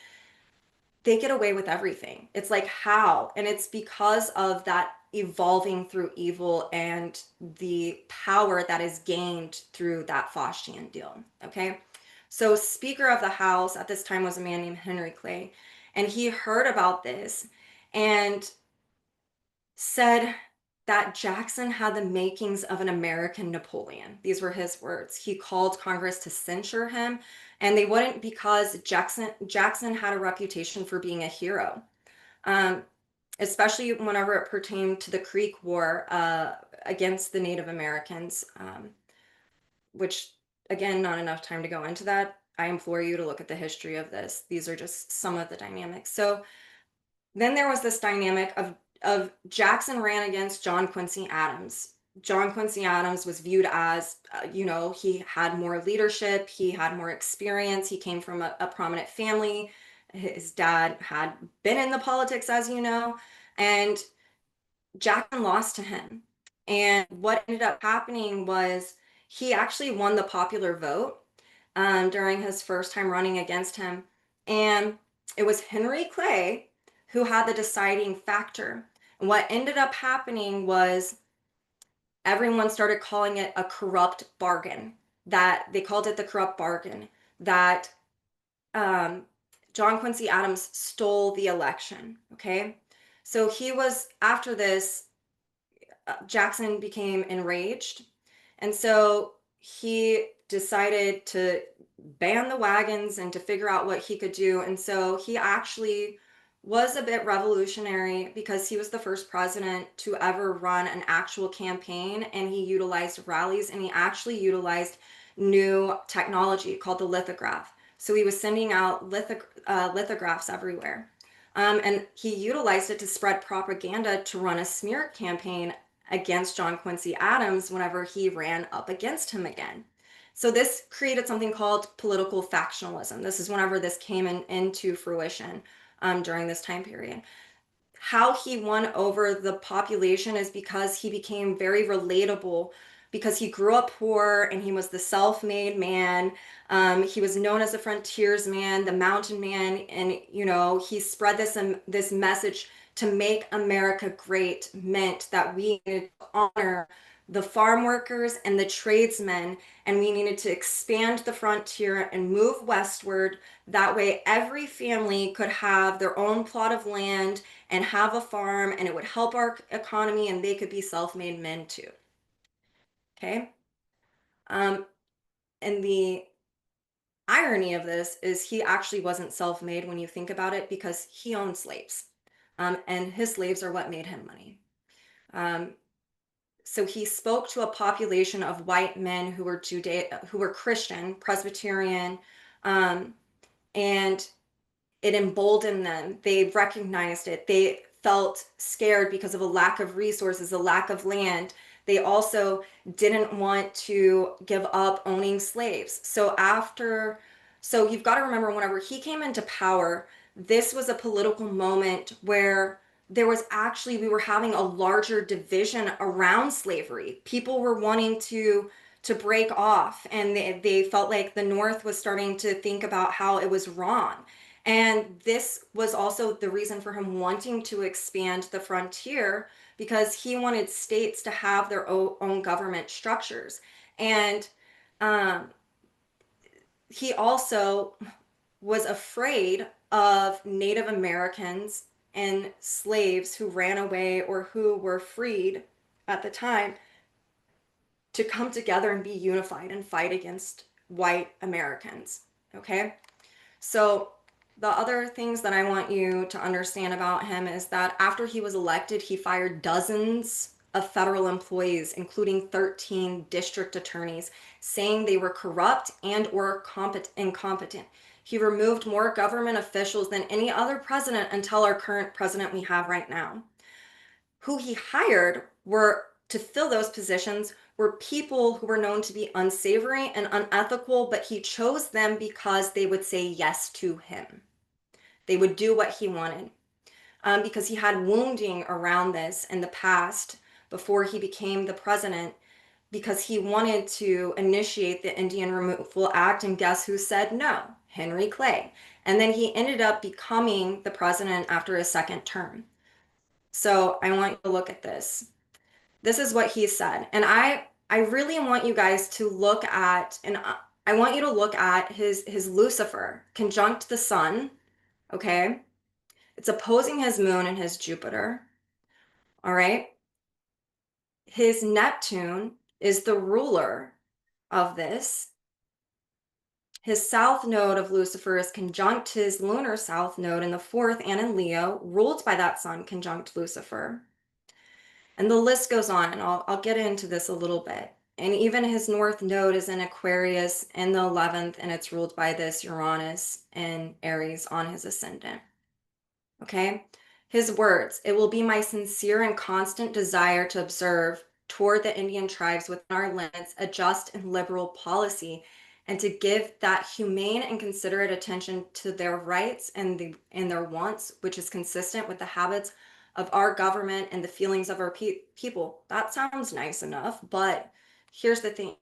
they get away with everything. It's like, how? And it's because of that evolving through evil and the power that is gained through that Faustian deal. Okay. So Speaker of the House at this time was a man named Henry Clay, and he heard about this and said that Jackson had the makings of an American Napoleon. These were his words. He called Congress to censure him, and they wouldn't, because Jackson had a reputation for being a hero, especially whenever it pertained to the Creek War against the Native Americans, which, again, not enough time to go into that. I implore you to look at the history of this. These are just some of the dynamics. So then there was this dynamic of Jackson ran against John Quincy Adams. John Quincy Adams was viewed as, he had more leadership, he had more experience, he came from a prominent family. His dad had been in the politics, as you know, and Jackson lost to him. And what ended up happening was he actually won the popular vote during his first time running against him. And it was Henry Clay who had the deciding factor. And what ended up happening was everyone started calling it a corrupt bargain, that they called it the corrupt bargain, that John Quincy Adams stole the election. Okay. So after this, Jackson became enraged. And so he decided to ban the wagons and to figure out what he could do. And so he actually was a bit revolutionary because he was the first president to ever run an actual campaign, and he utilized rallies, and he actually utilized new technology called the lithograph. So he was sending out lithographs everywhere. And he utilized it to spread propaganda to run a smear campaign against John Quincy Adams whenever he ran up against him again. So this created something called political factionalism. This is whenever this came into fruition during this time period. How he won over the population is because he became very relatable, because he grew up poor and he was the self-made man. He was known as a frontiersman, the mountain man, and he spread this message to make America great, meant that we needed to honor the farm workers and the tradesmen, and we needed to expand the frontier and move westward. That way every family could have their own plot of land and have a farm, and it would help our economy, and they could be self-made men too. Okay. And the irony of this is he actually wasn't self-made when you think about it, because he owned slaves. And his slaves are what made him money. So he spoke to a population of white men who were Christian, Presbyterian, and it emboldened them. They recognized it. They felt scared because of a lack of resources, a lack of land. They also didn't want to give up owning slaves. So after So you've got to remember, whenever he came into power, this was a political moment where there was actually, we were having a larger division around slavery. People were wanting to break off, and they felt like the North was starting to think about how it was wrong. And this was also the reason for him wanting to expand the frontier, because he wanted states to have their own government structures. And um, he also was afraid of Native Americans and slaves who ran away or who were freed at the time to come together and be unified and fight against white Americans. Okay? So, the other things that I want you to understand about him is that after he was elected, he fired dozens of federal employees, including 13 district attorneys, saying they were corrupt and or incompetent. He removed more government officials than any other president until our current president we have right now. Who he hired were to fill those positions were people who were known to be unsavory and unethical, but he chose them because they would say yes to him. They would do what he wanted. Because he had wounding around this in the past before he became the president, because he wanted to initiate the Indian Removal Act, and guess who said no? Henry Clay. And then he ended up becoming the president after his second term. So I want you to look at this. This is what he said. And I really want you guys to look at, and I want you to look at his Lucifer conjunct the sun, okay? It's opposing his moon and his Jupiter, all right? His Neptune is the ruler of this. His south node of Lucifer is conjunct his lunar south node in the fourth and in Leo, ruled by that sun conjunct Lucifer. And the list goes on, and I'll get into this a little bit. And even his north node is in Aquarius in the 11th, and it's ruled by this Uranus and Aries on his ascendant. Okay? His words, it will be my sincere and constant desire to observe toward the Indian tribes within our limits a just and liberal policy, and to give that humane and considerate attention to their rights and their wants, which is consistent with the habits of our government and the feelings of our people. That sounds nice enough, but here's the thing.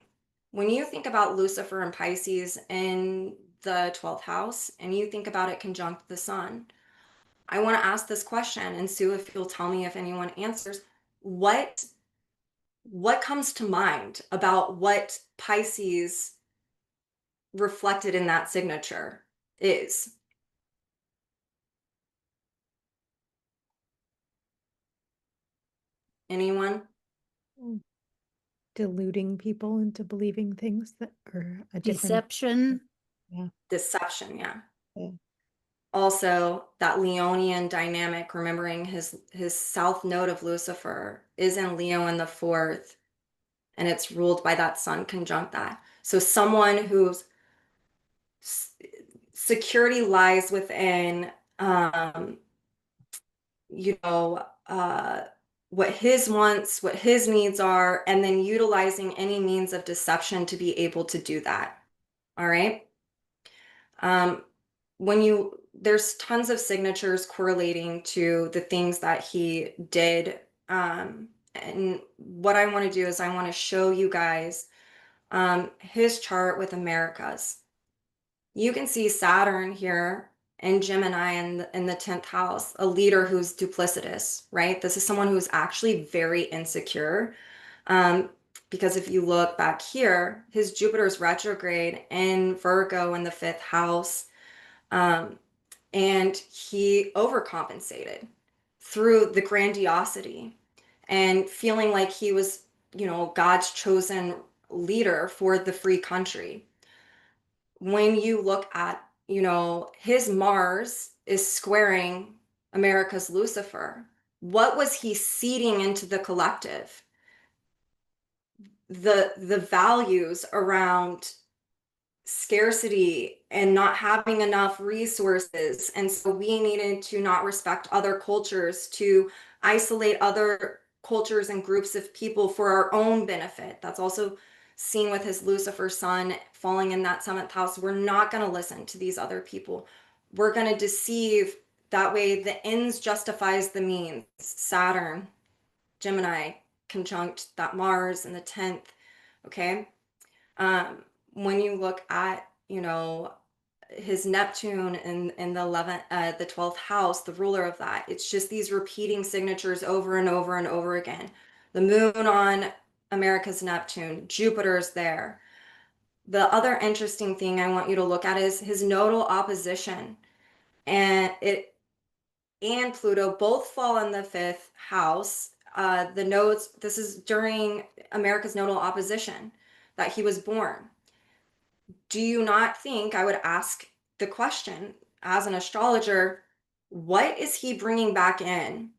When you think about Lucifer and Pisces in the 12th house, and you think about it conjunct the sun, I want to ask this question, and Sue, if you'll tell me if anyone answers, what comes to mind about what Pisces reflected in that signature is? Anyone? Deluding people into believing things that are a different. Deception. Yeah. Deception, yeah. Yeah. Also, that Leonian dynamic, remembering his south node of Lucifer is in Leo in the fourth, and it's ruled by that sun conjunct that. So someone whose security lies within, you know, what his wants, what his needs are, and then utilizing any means of deception to be able to do that. All right. There's tons of signatures correlating to the things that he did. And what I want to do is I want to show you guys his chart with Americas. You can see Saturn here and Gemini in the 10th house, a leader who's duplicitous, right? This is someone who's actually very insecure. Because if you look back here, his Jupiter's retrograde in Virgo in the 5th house. And he overcompensated through the grandiosity and feeling like he was, God's chosen leader for the free country. When you look at, his Mars is squaring America's Lucifer. What was he seeding into the collective? The values around scarcity and not having enough resources. And so we needed to not respect other cultures, to isolate other cultures and groups of people for our own benefit. That's also seen with his Lucifer sun falling in that seventh house. We're not going to listen to these other people. We're going to deceive. That way, the ends justifies the means. Saturn, Gemini, conjunct that Mars in the 10th. Okay. When you look at, his Neptune in the 11th, the 12th house, the ruler of that, it's just these repeating signatures over and over and over again. The moon on America's Neptune, Jupiter's there. The other interesting thing I want you to look at is his nodal opposition. And it and Pluto both fall in the 5th house. The nodes, this is during America's nodal opposition that he was born. Do you not think I would ask the question as an astrologer, what is he bringing back in?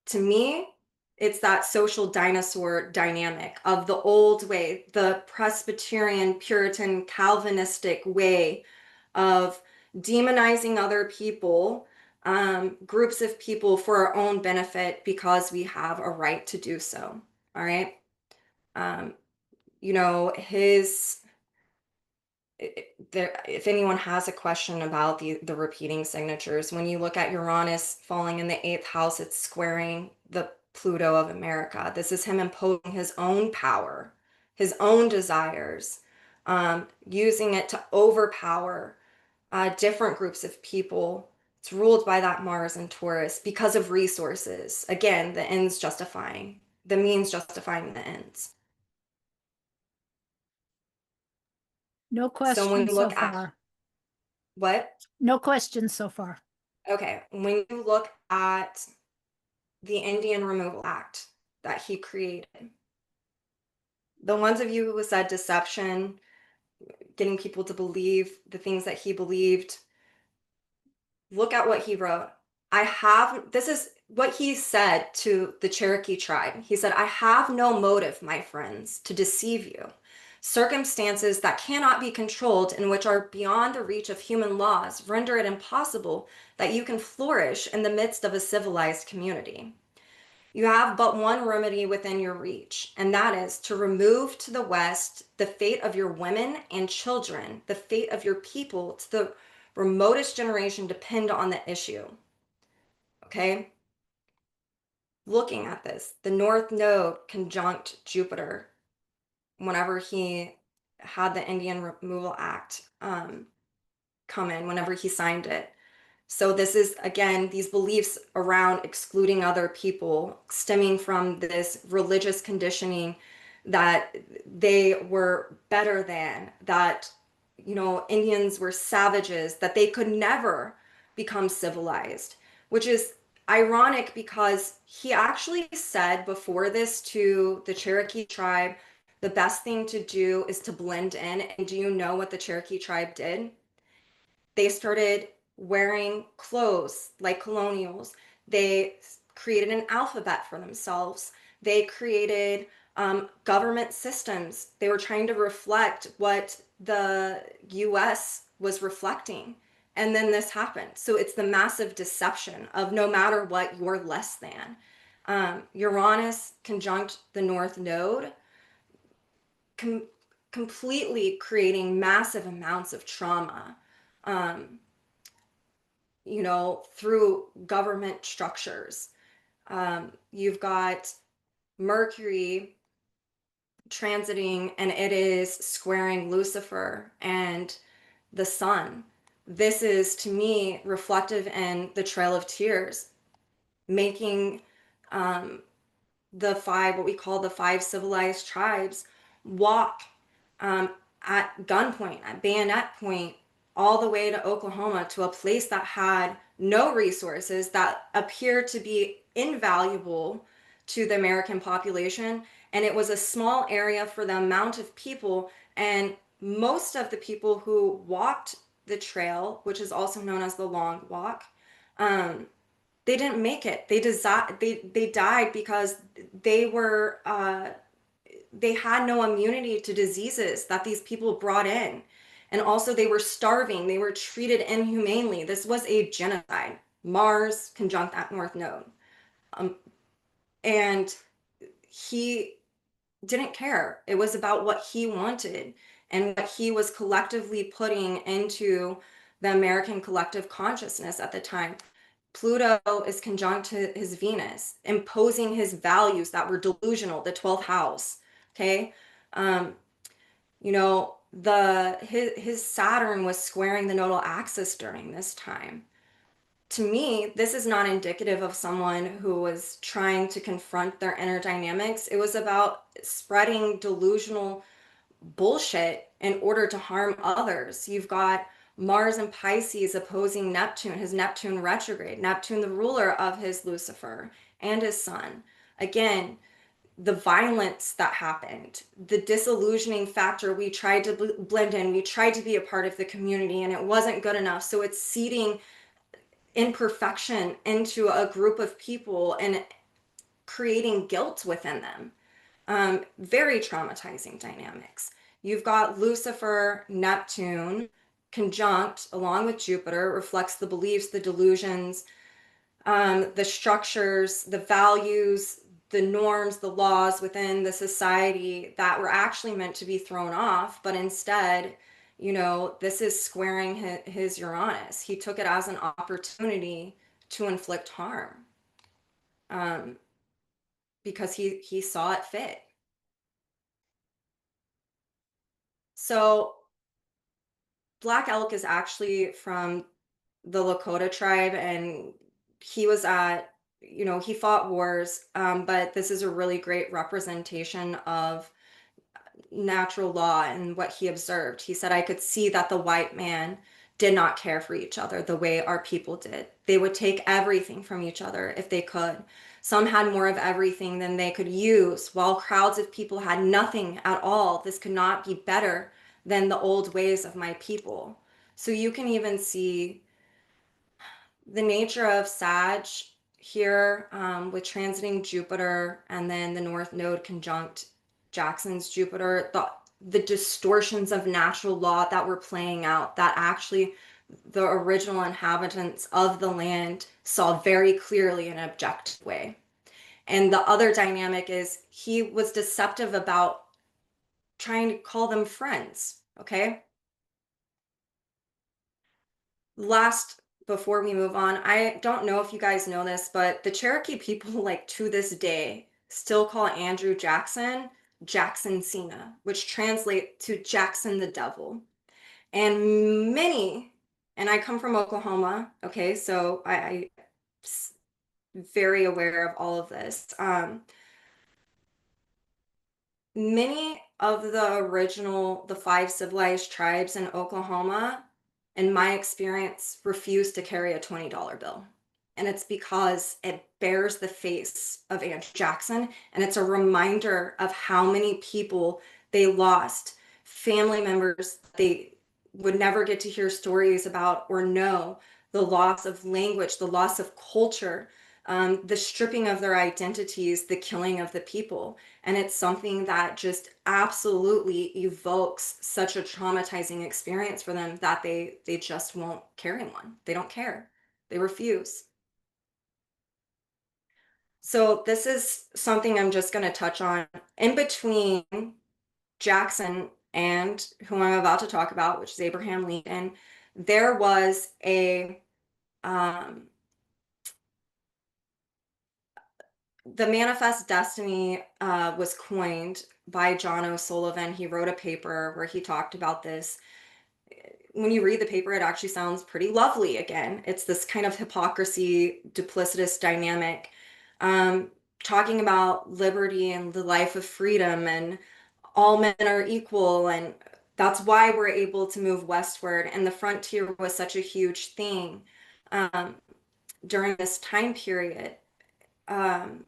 To me, it's that social dinosaur dynamic of the old way, the Presbyterian, Puritan, Calvinistic way of demonizing other people, groups of people for our own benefit because we have a right to do so. All right. His if anyone has a question about the repeating signatures, when you look at Uranus falling in the 8th house, it's squaring the Pluto of America. This is him imposing his own power, his own desires, using it to overpower different groups of people. It's ruled by that Mars and Taurus because of resources. Again, the ends justifying, the means justifying the ends. No So when you questions so look at far. what? No questions so far. Okay, when you look at the Indian Removal Act that he created, the ones of you who said deception, getting people to believe the things that he believed, look at what he wrote. This is what he said to the Cherokee tribe. He said, I have no motive, my friends, to deceive you. Circumstances that cannot be controlled and which are beyond the reach of human laws render it impossible that you can flourish in the midst of a civilized community. You have but one remedy within your reach, and that is to remove to the west the fate of your women and children, the fate of your people to the remotest generation depend on the issue. Okay? Looking at this, the North Node conjunct Jupiter whenever he had the Indian Removal Act come in, whenever he signed it. So this is, again, these beliefs around excluding other people stemming from this religious conditioning that they were better than, that, Indians were savages, that they could never become civilized, which is ironic because he actually said before this to the Cherokee tribe, the best thing to do is to blend in. And do you know what the Cherokee tribe did? They started wearing clothes like colonials. They created an alphabet for themselves. They created government systems. They were trying to reflect what the US was reflecting. And then this happened. So it's the massive deception of no matter what, you're less than. Uranus conjunct the North Node, completely creating massive amounts of trauma. Through government structures. You've got Mercury transiting, and it is squaring Lucifer and the sun. This is, to me, reflective in the Trail of Tears, making what we call the 5 civilized tribes, walk at gunpoint, at bayonet point, all the way to Oklahoma, to a place that had no resources, that appeared to be invaluable to the American population. And it was a small area for the amount of people. And most of the people who walked the trail, which is also known as the Long Walk, they didn't make it. They died because they had no immunity to diseases that these people brought in. And also they were starving. They were treated inhumanely. This was a genocide. Mars conjunct that North Node. And he didn't care. It was about what he wanted and what he was collectively putting into the American collective consciousness at the time. Pluto is conjunct to his Venus, imposing his values that were delusional, the 12th house. Okay. Um, you know, his Saturn was squaring the nodal axis during this time. To me, this is not indicative of someone who was trying to confront their inner dynamics. It was about spreading delusional bullshit in order to harm others. You've got Mars and Pisces opposing Neptune, his Neptune retrograde, Neptune, the ruler of his Lucifer and his sun. Again, the violence that happened, the disillusioning factor, we tried to blend in, we tried to be a part of the community, and it wasn't good enough. So it's seeding imperfection into a group of people and creating guilt within them. Very traumatizing dynamics. You've got Lucifer, Neptune, conjunct along with Jupiter, reflects the beliefs, the delusions, the structures, the values, the norms, the laws within the society that were actually meant to be thrown off, but instead, you know, this is squaring his Uranus. He took it as an opportunity to inflict harm, um, because he saw it fit. So Black Elk is actually from the Lakota tribe, and he was at, you know, he fought wars, but this is a really great representation of natural law and what he observed. He said, I could see that the white man did not care for each other the way our people did. They would take everything from each other if they could. Some had more of everything than they could use, while crowds of people had nothing at all. This could not be better than the old ways of my people. So you can even see the nature of Sag here, with transiting Jupiter and then the North Node conjunct Jackson's Jupiter, the distortions of natural law that were playing out, that actually the original inhabitants of the land saw very clearly in an objective way. And the other dynamic is he was deceptive about trying to call them friends. Okay. Last, before we move on, I don't know if you guys know this, but the Cherokee people, like to this day, still call Andrew Jackson Jackson Cena, which translates to Jackson the Devil. And many, and I come from Oklahoma, okay, so I very aware of all of this. Many of the original, the 5 civilized tribes in Oklahoma, in my experience, refuse to carry a $20 bill. And it's because it bears the face of Andrew Jackson. And it's a reminder of how many people they lost, family members they would never get to hear stories about or know, the loss of language, the loss of culture, the stripping of their identities, the killing of the people. And it's something that just absolutely evokes such a traumatizing experience for them that they just won't carry one. They don't care. They refuse. So this is something I'm just going to touch on. In between Jackson and who I'm about to talk about, which is Abraham Lincoln, there was the Manifest Destiny was coined by John O'Sullivan. He wrote a paper where he talked about this. When you read the paper, it actually sounds pretty lovely again. It's this kind of hypocrisy, duplicitous dynamic, talking about liberty and the life of freedom and all men are equal. And that's why we're able to move westward. And the frontier was such a huge thing during this time period. And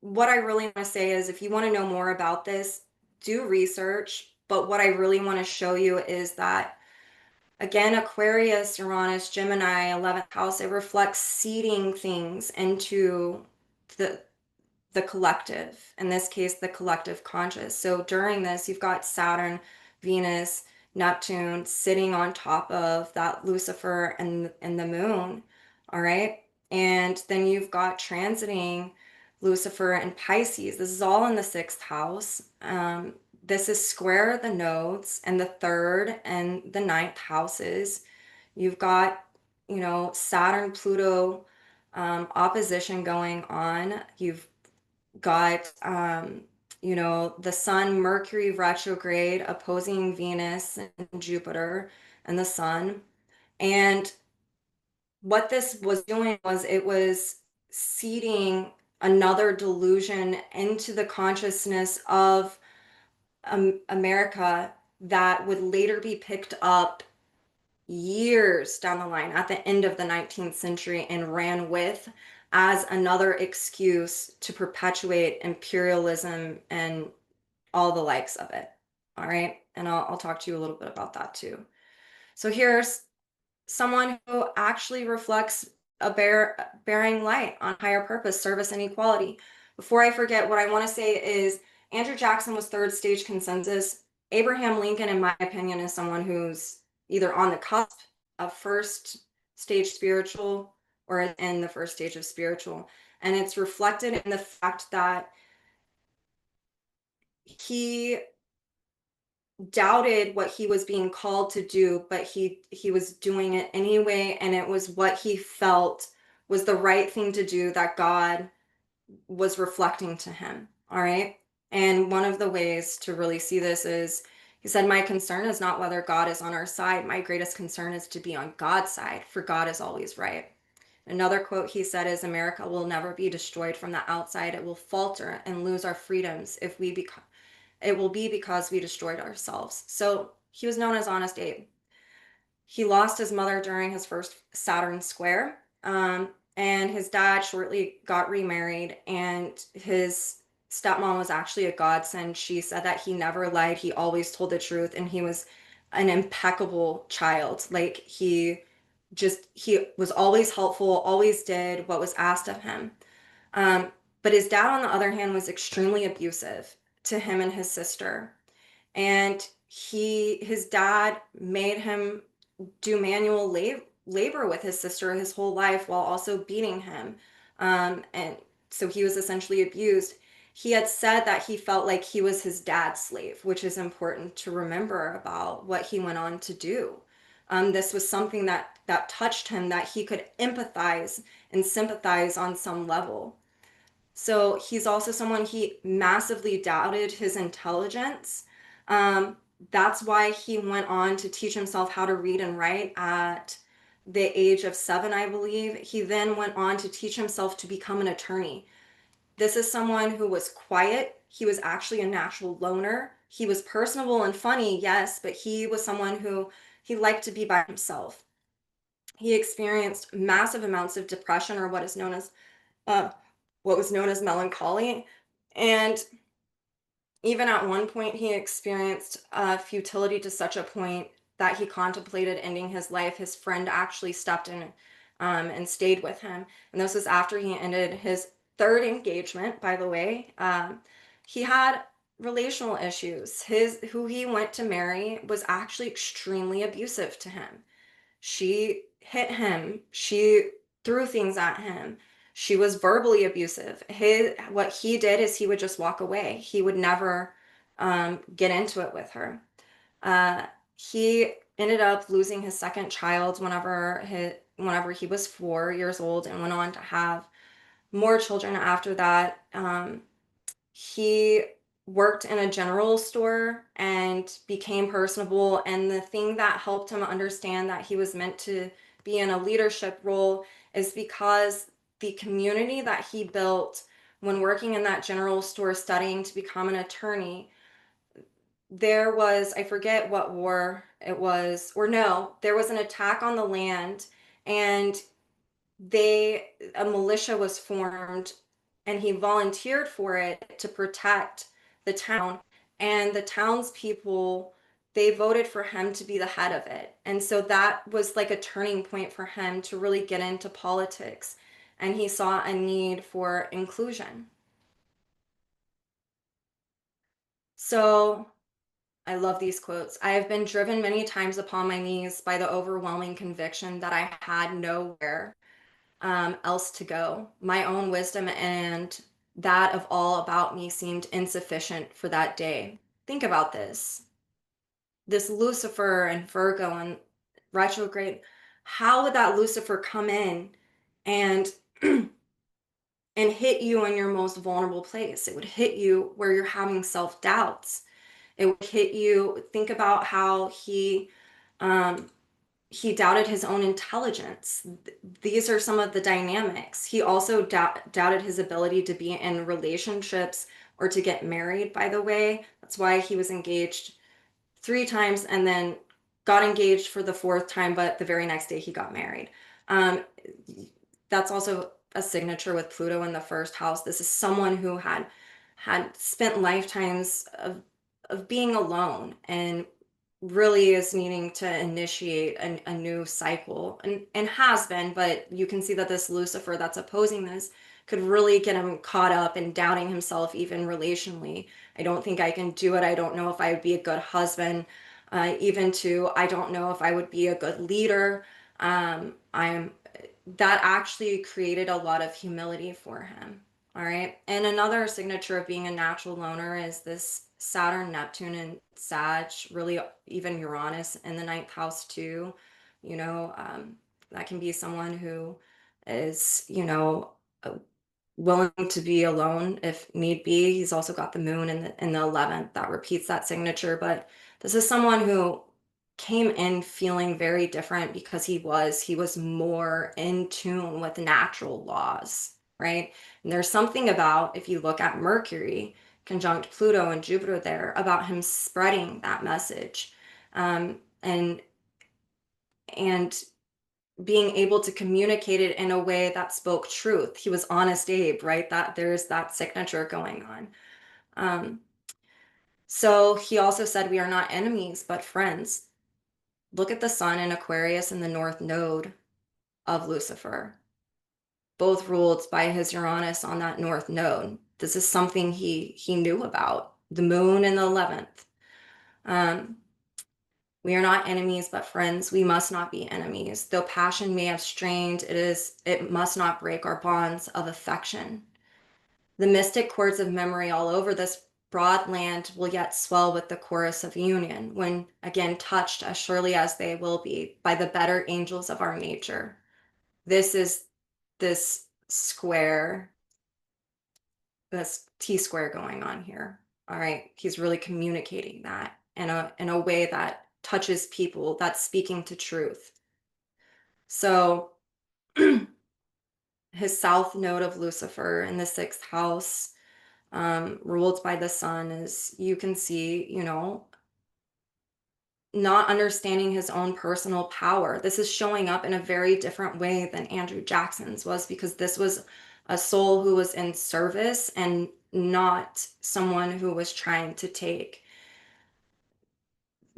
what I really want to say is if you want to know more about this, do research. But what I really want to show you is that, again, Aquarius, Uranus, Gemini, 11th house, it reflects seeding things into the the collective, in this case, the collective conscious. So during this, you've got Saturn, Venus, Neptune sitting on top of that Lucifer and the moon. All right. And then you've got transiting Lucifer and Pisces. This is all in the sixth house. This is square the nodes and the third and the ninth houses. You've got, Saturn, Pluto opposition going on. You've got, the Sun, Mercury retrograde opposing Venus and Jupiter and the Sun. And what this was doing was it was seeding another delusion into the consciousness of America that would later be picked up years down the line at the end of the 19th century and ran with as another excuse to perpetuate imperialism and all the likes of it. All right. And I'll talk to you a little bit about that too. So here's someone who actually reflects a bearing light on higher purpose, service, and equality. Before I forget, what I want to say is Andrew Jackson was third stage consensus. Abraham Lincoln, in my opinion, is someone who's either on the cusp of first stage spiritual or in the first stage of spiritual. And it's reflected in the fact that he doubted what he was being called to do, but he was doing it anyway, and it was what he felt was the right thing to do that God was reflecting to him. All right. And one of the ways to really see this is he said, my concern is not whether God is on our side. My greatest concern is to be on God's side, for God is always right. Another quote he said is, America will never be destroyed from the outside. It will falter and lose our freedoms if we become it will be because we destroyed ourselves. So he was known as Honest Abe. He lost his mother during his first Saturn square, and his dad shortly got remarried, and his stepmom was actually a godsend. She said that he never lied, he always told the truth, and he was an impeccable child. Like he was always helpful, always did what was asked of him. But his dad, on the other hand, was extremely abusive to him and his sister. And his dad made him do manual labor with his sister his whole life while also beating him. And so he was essentially abused. He had said that he felt like he was his dad's slave, which is important to remember about what he went on to do. This was something that touched him, that he could empathize and sympathize on some level. So he's also someone, he massively doubted his intelligence. That's why he went on to teach himself how to read and write at the age of 7, I believe. He then went on to teach himself to become an attorney. This is someone who was quiet. He was actually a natural loner. He was personable and funny, yes, but he was someone who he liked to be by himself. He experienced massive amounts of depression, or uh, what was known as melancholy. And even at one point, he experienced futility to such a point that he contemplated ending his life. His friend actually stepped in and stayed with him. And this was after he ended his third engagement, by the way. He had relational issues. Who he went to marry was actually extremely abusive to him. She hit him. She threw things at him. She was verbally abusive. What he did is he would just walk away. He would never get into it with her. He ended up losing his second child whenever he was 4 years old, and went on to have more children after that. He worked in a general store and became personable. And the thing that helped him understand that he was meant to be in a leadership role is because the community that he built when working in that general store studying to become an attorney, there was, I forget what war it was, or no, there was an attack on the land, and a militia was formed, and he volunteered for it to protect the town, and the townspeople, they voted for him to be the head of it. And so that was like a turning point for him to really get into politics, and he saw a need for inclusion. So I love these quotes. I have been driven many times upon my knees by the overwhelming conviction that I had nowhere else to go. My own wisdom and that of all about me seemed insufficient for that day. Think about this. This Lucifer and Virgo and retrograde, how would that Lucifer come in and and hit you in your most vulnerable place? It would hit you where you're having self-doubts. It would hit you. Think about how he doubted his own intelligence. These are some of the dynamics. He also doubted his ability to be in relationships or to get married, by the way. That's why he was engaged 3 times and then got engaged for the 4th time, but the very next day he got married. Um, that's also a signature with Pluto in the first house. This is someone who had spent lifetimes of being alone and really is needing to initiate a new cycle and has been, but you can see that this Lucifer that's opposing this could really get him caught up in doubting himself even relationally. I don't think I can do it. I don't know if I would be a good husband. Even to, I don't know if I would be a good leader. I'm That actually created a lot of humility for him. All right. And another signature of being a natural loner is this Saturn, Neptune, and Sag, really even Uranus in the 9th house too. You know, that can be someone who is, willing to be alone if need be. He's also got the moon in the 11th that repeats that signature. But this is someone who came in feeling very different because he was more in tune with natural laws, right? And there's something about, if you look at Mercury conjunct Pluto and Jupiter there, about him spreading that message, and being able to communicate it in a way that spoke truth. He was honest Abe, right? That there's that signature going on. So he also said, we are not enemies, but friends. Look at the sun in Aquarius and the North Node of Lucifer, both ruled by his Uranus on that North Node. This is something he knew about. The moon in the 11th. We are not enemies, but friends. We must not be enemies. Though passion may have strained, it must not break our bonds of affection. The mystic chords of memory all over this broad land will yet swell with the chorus of union, when again touched as surely as they will be by the better angels of our nature. This is this square, this T square going on here. All right. He's really communicating that in a way that touches people, that's speaking to truth. So his south node of Lucifer in the 6th house, ruled by the sun, is, you can see, not understanding his own personal power. This is showing up in a very different way than Andrew Jackson's was, because this was a soul who was in service and not someone who was trying to take.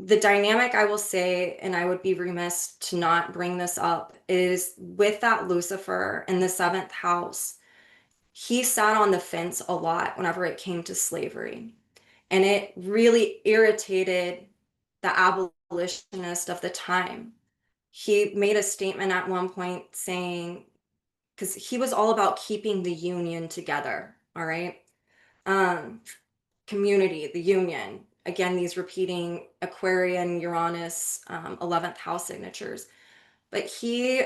The dynamic, I will say, and I would be remiss to not bring this up, is with that Lucifer in the 7th house, he sat on the fence a lot whenever it came to slavery. And it really irritated the abolitionist of the time. He made a statement at one point saying, because he was all about keeping the union together, all right? Community, the union. Again, these repeating Aquarian, Uranus, 11th house signatures. But he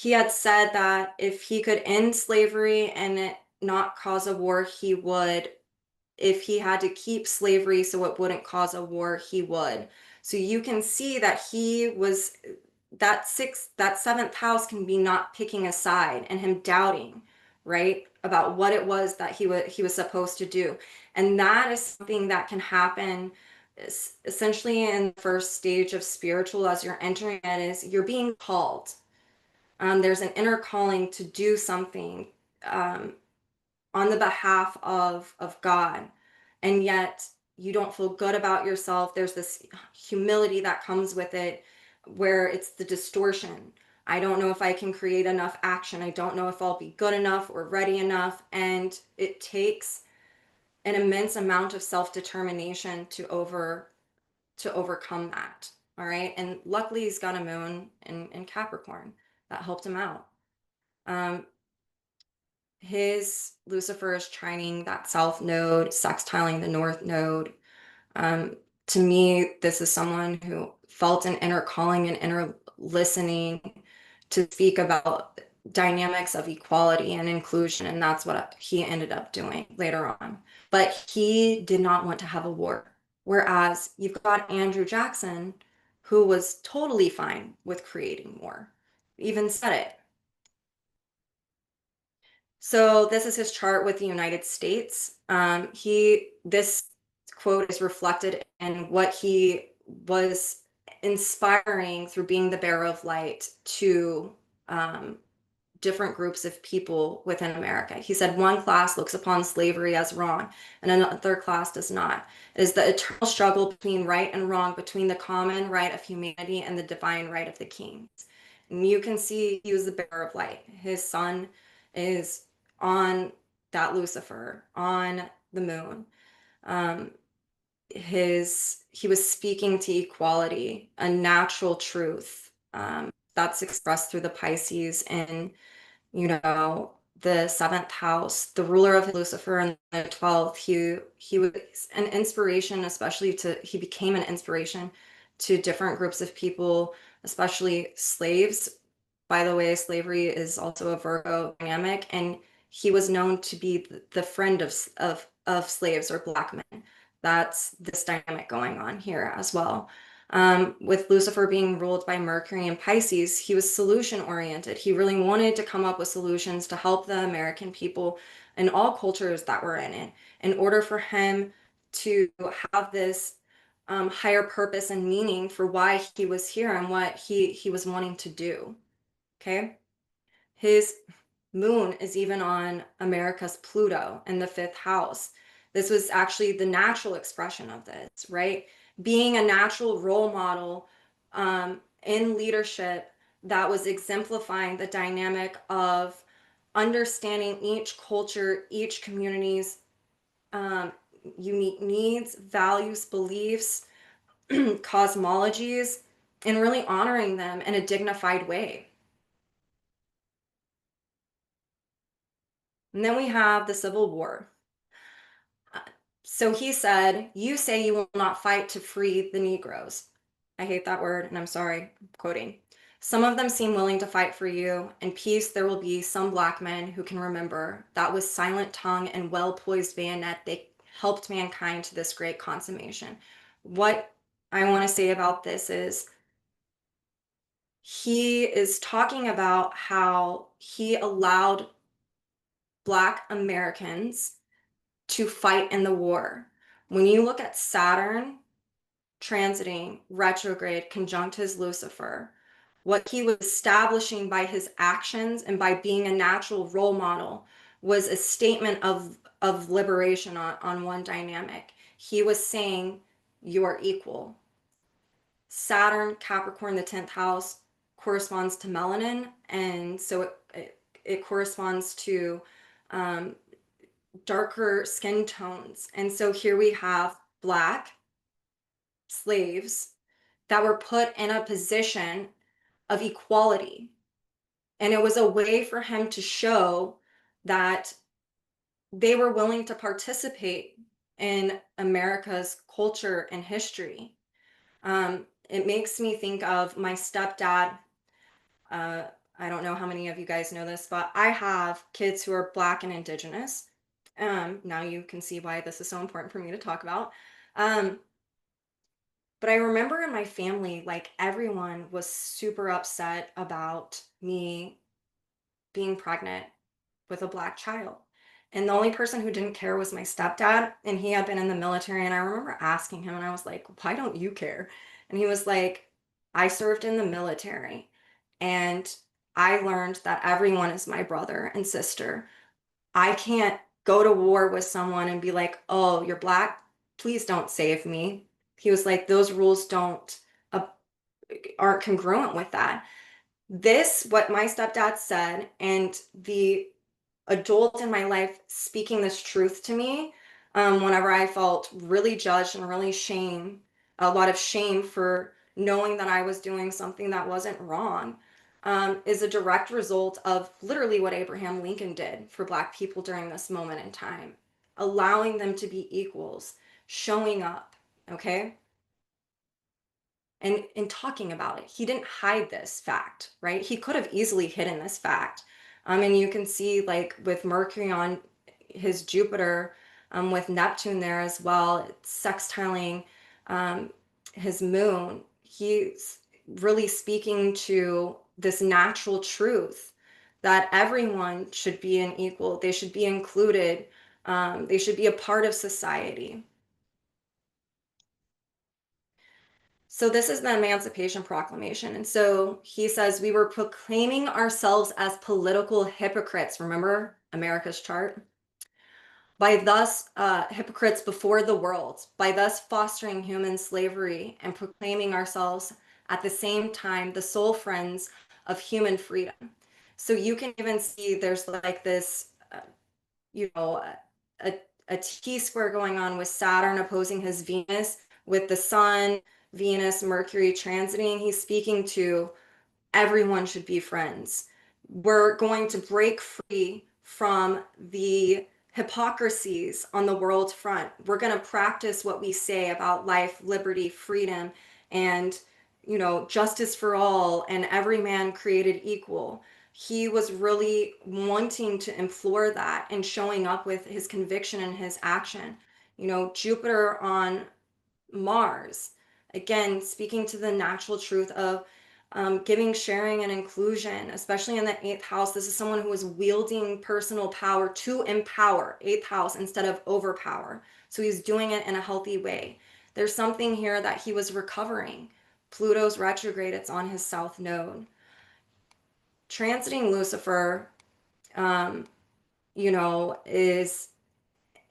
had said that if he could end slavery and it not cause a war, he would. If he had to keep slavery so it wouldn't cause a war, he would. So you can see that he was, that 7th house can be not picking a side and him doubting, right, about what it was that he was supposed to do. And that is something that can happen essentially in the first stage of spiritual, as you're entering it, is you're being called. There's an inner calling to do something, on the behalf of God, and yet you don't feel good about yourself. There's this humility that comes with it, where it's the distortion. I don't know if I can create enough action. I don't know if I'll be good enough or ready enough. And it takes an immense amount of self-determination to overcome that. All right. And luckily he's got a moon in Capricorn that helped him out. his Lucifer is trining that south node, sextiling the north node. Um, to me, this is someone who felt an inner calling and inner listening to speak about dynamics of equality and inclusion, and that's what he ended up doing later on. But he did not want to have a war. Whereas you've got Andrew Jackson, who was totally fine with creating war, even said it. So this is his chart with the United States. This quote is reflected in what he was inspiring through being the bearer of light to um, different groups of people within America. He said one class looks upon slavery as wrong and another class does not. It is the eternal struggle between right and wrong, between the common right of humanity and the divine right of the kings. And you can see he was the bearer of light. His son is on that Lucifer, on the moon. Um, he was speaking to equality, a natural truth that's expressed through the Pisces and the seventh house, the ruler of Lucifer and the 12th. He was an inspiration, he became an inspiration to different groups of people, especially slaves. By the way, slavery is also a Virgo dynamic, and he was known to be the friend of slaves or black men. That's this dynamic going on here as well. With Lucifer being ruled by Mercury and Pisces, he was solution oriented. He really wanted to come up with solutions to help the American people and all cultures that were in it, in order for him to have this higher purpose and meaning for why he was here and what he was wanting to do. Okay. His moon is even on America's Pluto in the fifth house. This was actually the natural expression of this, right? Being a natural role model in leadership that was exemplifying the dynamic of understanding each culture, each community's unique needs, values, beliefs, cosmologies, and really honoring them in a dignified way. And then we have the Civil War. So he said, "You say you will not fight to free the Negroes." I hate that word, and I'm sorry, I'm quoting. "Some of them seem willing to fight for you. In peace, there will be some black men who can remember that with silent tongue and well-poised bayonet, they helped mankind to this great consummation." What I want to say about this is he is talking about how he allowed Black Americans to fight in the war. When you look at Saturn transiting retrograde conjunct his Lucifer, what he was establishing by his actions and by being a natural role model was a statement of liberation on one dynamic. He was saying, you are equal. Saturn, Capricorn, the 10th house, corresponds to melanin, and so it corresponds to um, darker skin tones. And so here we have Black slaves that were put in a position of equality. And it was a way for him to show that they were willing to participate in America's culture and history. It makes me think of my stepdad. Uh, I don't know how many of you guys know this, but I have kids who are Black and Indigenous. Now you can see why this is so important for me to talk about. But I remember in my family, like everyone was super upset about me being pregnant with a Black child. And the only person who didn't care was my stepdad. And he had been in the military. And I remember asking him, and I was like, why don't you care? And he was like, I served in the military. And I learned that everyone is my brother and sister. I can't go to war with someone and be like, oh, you're Black, please don't save me. He was like, those rules uh, aren't congruent with that. What my stepdad said, and the adult in my life speaking this truth to me, whenever I felt really judged and really a lot of shame for knowing that I was doing something that wasn't wrong. is a direct result of literally what Abraham Lincoln did for Black people during this moment in time, allowing them to be equals, showing up, okay? And in talking about it. He didn't hide this fact, right? He could have easily hidden this fact. And you can see, like, with Mercury on his Jupiter, with Neptune there as well, sextiling um, his moon, he's really speaking to this natural truth that everyone should be an equal, they should be included, they should be a part of society. So this is the Emancipation Proclamation. And so he says, we were proclaiming ourselves as political hypocrites. Remember America's chart? By thus, hypocrites before the world, by thus fostering human slavery and proclaiming ourselves at the same time the sole friends of human freedom. So you can even see there's like this, you know, a, a T square going on with Saturn opposing his Venus, with the Sun, Venus, Mercury transiting. He's speaking to everyone should be friends. We're going to break free from the hypocrisies on the world front. We're going to practice what we say about life, liberty, freedom, and justice for all, and every man created equal. He was really wanting to implore that and showing up with his conviction and his action. Jupiter on Mars, again, speaking to the natural truth of giving, sharing, and inclusion, especially in the eighth house. This is someone who is wielding personal power to empower, eighth house, instead of overpower. So he's doing it in a healthy way. There's something here that he was recovering. Pluto's retrograde, it's on his south node. Transiting Lucifer, is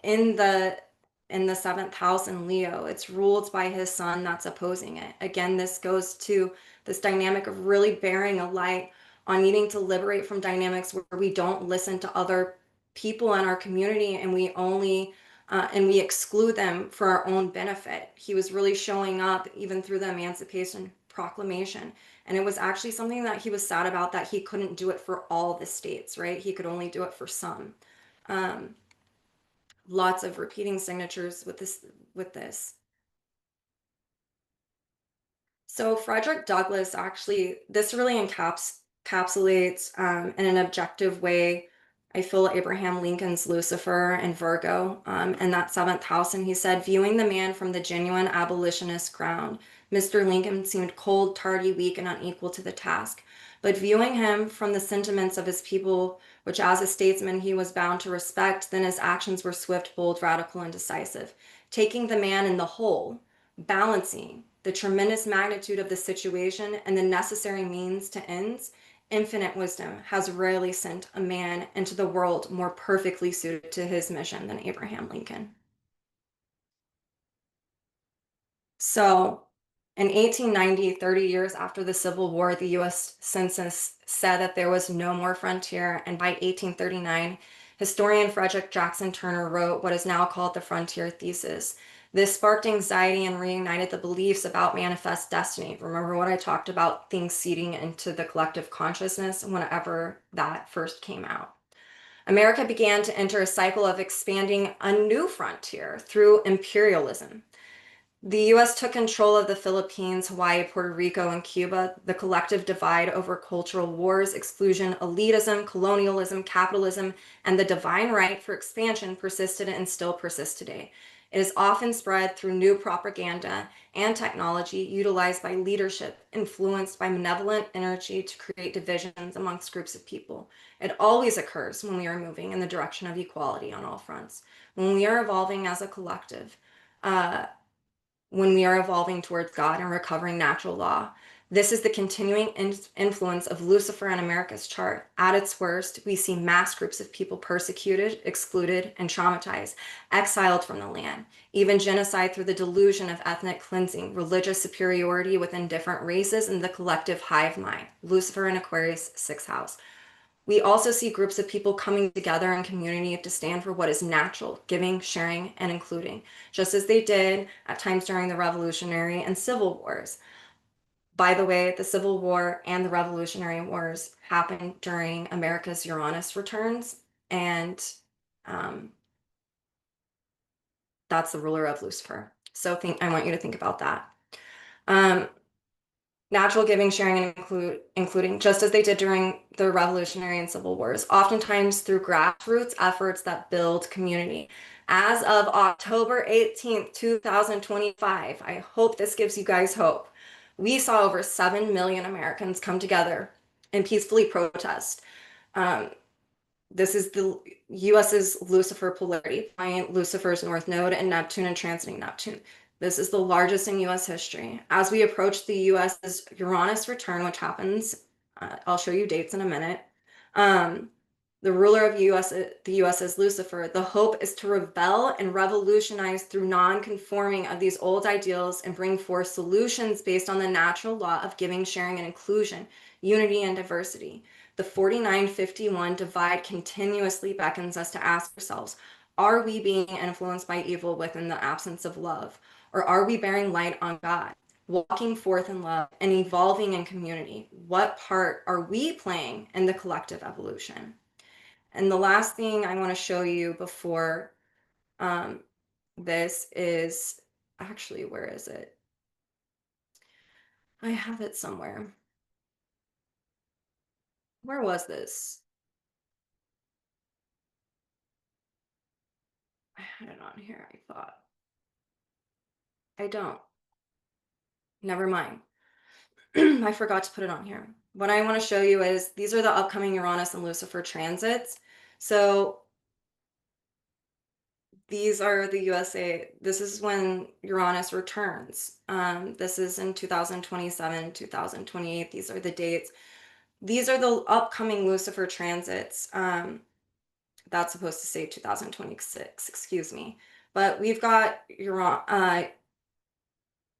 in the seventh house in Leo. It's ruled by his sun that's opposing it. Again, this goes to this dynamic of really bearing a light on needing to liberate from dynamics where we don't listen to other people in our community, and we only and we exclude them for our own benefit. He was really showing up even through the Emancipation Proclamation. And it was actually something that he was sad about, that he couldn't do it for all the states, right? He could only do it for some. Lots of repeating signatures with this. So Frederick Douglass, actually, this really encapsulates in an objective way, I feel, Abraham Lincoln's Lucifer and Virgo in that seventh house. And he said, viewing the man from the genuine abolitionist ground, Mr. Lincoln seemed cold, tardy, weak, and unequal to the task. But viewing him from the sentiments of his people, which as a statesman he was bound to respect, then his actions were swift, bold, radical, and decisive. Taking the man in the whole, balancing the tremendous magnitude of the situation and the necessary means to ends, infinite wisdom has rarely sent a man into the world more perfectly suited to his mission than Abraham Lincoln. So in 1890, 30 years after the Civil War, the US Census said that there was no more frontier. And by 1839, historian Frederick Jackson Turner wrote what is now called the Frontier Thesis. This sparked anxiety and reignited the beliefs about manifest destiny. Remember what I talked about, things seeding into the collective consciousness whenever that first came out. America began to enter a cycle of expanding a new frontier through imperialism. The US took control of the Philippines, Hawaii, Puerto Rico, and Cuba. The collective divide over cultural wars, exclusion, elitism, colonialism, capitalism, and the divine right for expansion persisted and still persists today. It is often spread through new propaganda and technology utilized by leadership, influenced by malevolent energy to create divisions amongst groups of people. It always occurs when we are moving in the direction of equality on all fronts, when we are evolving as a collective. When we are evolving towards God and recovering natural law. This is the continuing influence of Lucifer in America's chart. At its worst, we see mass groups of people persecuted, excluded, and traumatized, exiled from the land, even genocide through the delusion of ethnic cleansing, religious superiority within different races, and the collective hive mind. Lucifer in Aquarius, 6th house. We also see groups of people coming together in community to stand for what is natural, giving, sharing, and including, just as they did at times during the Revolutionary and Civil Wars. By the way, the Civil War and the Revolutionary Wars happened during America's Uranus returns, and that's the ruler of Lucifer. So I want you to think about that. Natural giving, sharing, and including, just as they did during the Revolutionary and Civil Wars, oftentimes through grassroots efforts that build community. As of October 18th, 2025, I hope this gives you guys hope. We saw over 7 million Americans come together and peacefully protest. This is the US's Lucifer polarity, Lucifer's North Node and Neptune and transiting Neptune. This is the largest in US history. As we approach the US's Uranus return, which happens, I'll show you dates in a minute. The ruler of the US is Lucifer. The hope is to rebel and revolutionize through non-conforming of these old ideals and bring forth solutions based on the natural law of giving, sharing, and inclusion, unity, and diversity. The 49-51 divide continuously beckons us to ask ourselves, are we being influenced by evil within the absence of love? Or are we bearing light on God, walking forth in love and evolving in community? What part are we playing in the collective evolution? And the last thing I want to show you before this is actually, where is it? I have it somewhere. Where was this? I had it on here, I thought. I don't. Never mind. I forgot to put it on here. What I want to show you is these are the upcoming Uranus and Lucifer transits. So these are the USA. This is when Uranus returns. This is in 2027, 2028. These are the dates. These are the upcoming Lucifer transits. That's supposed to say 2026, excuse me. But we've got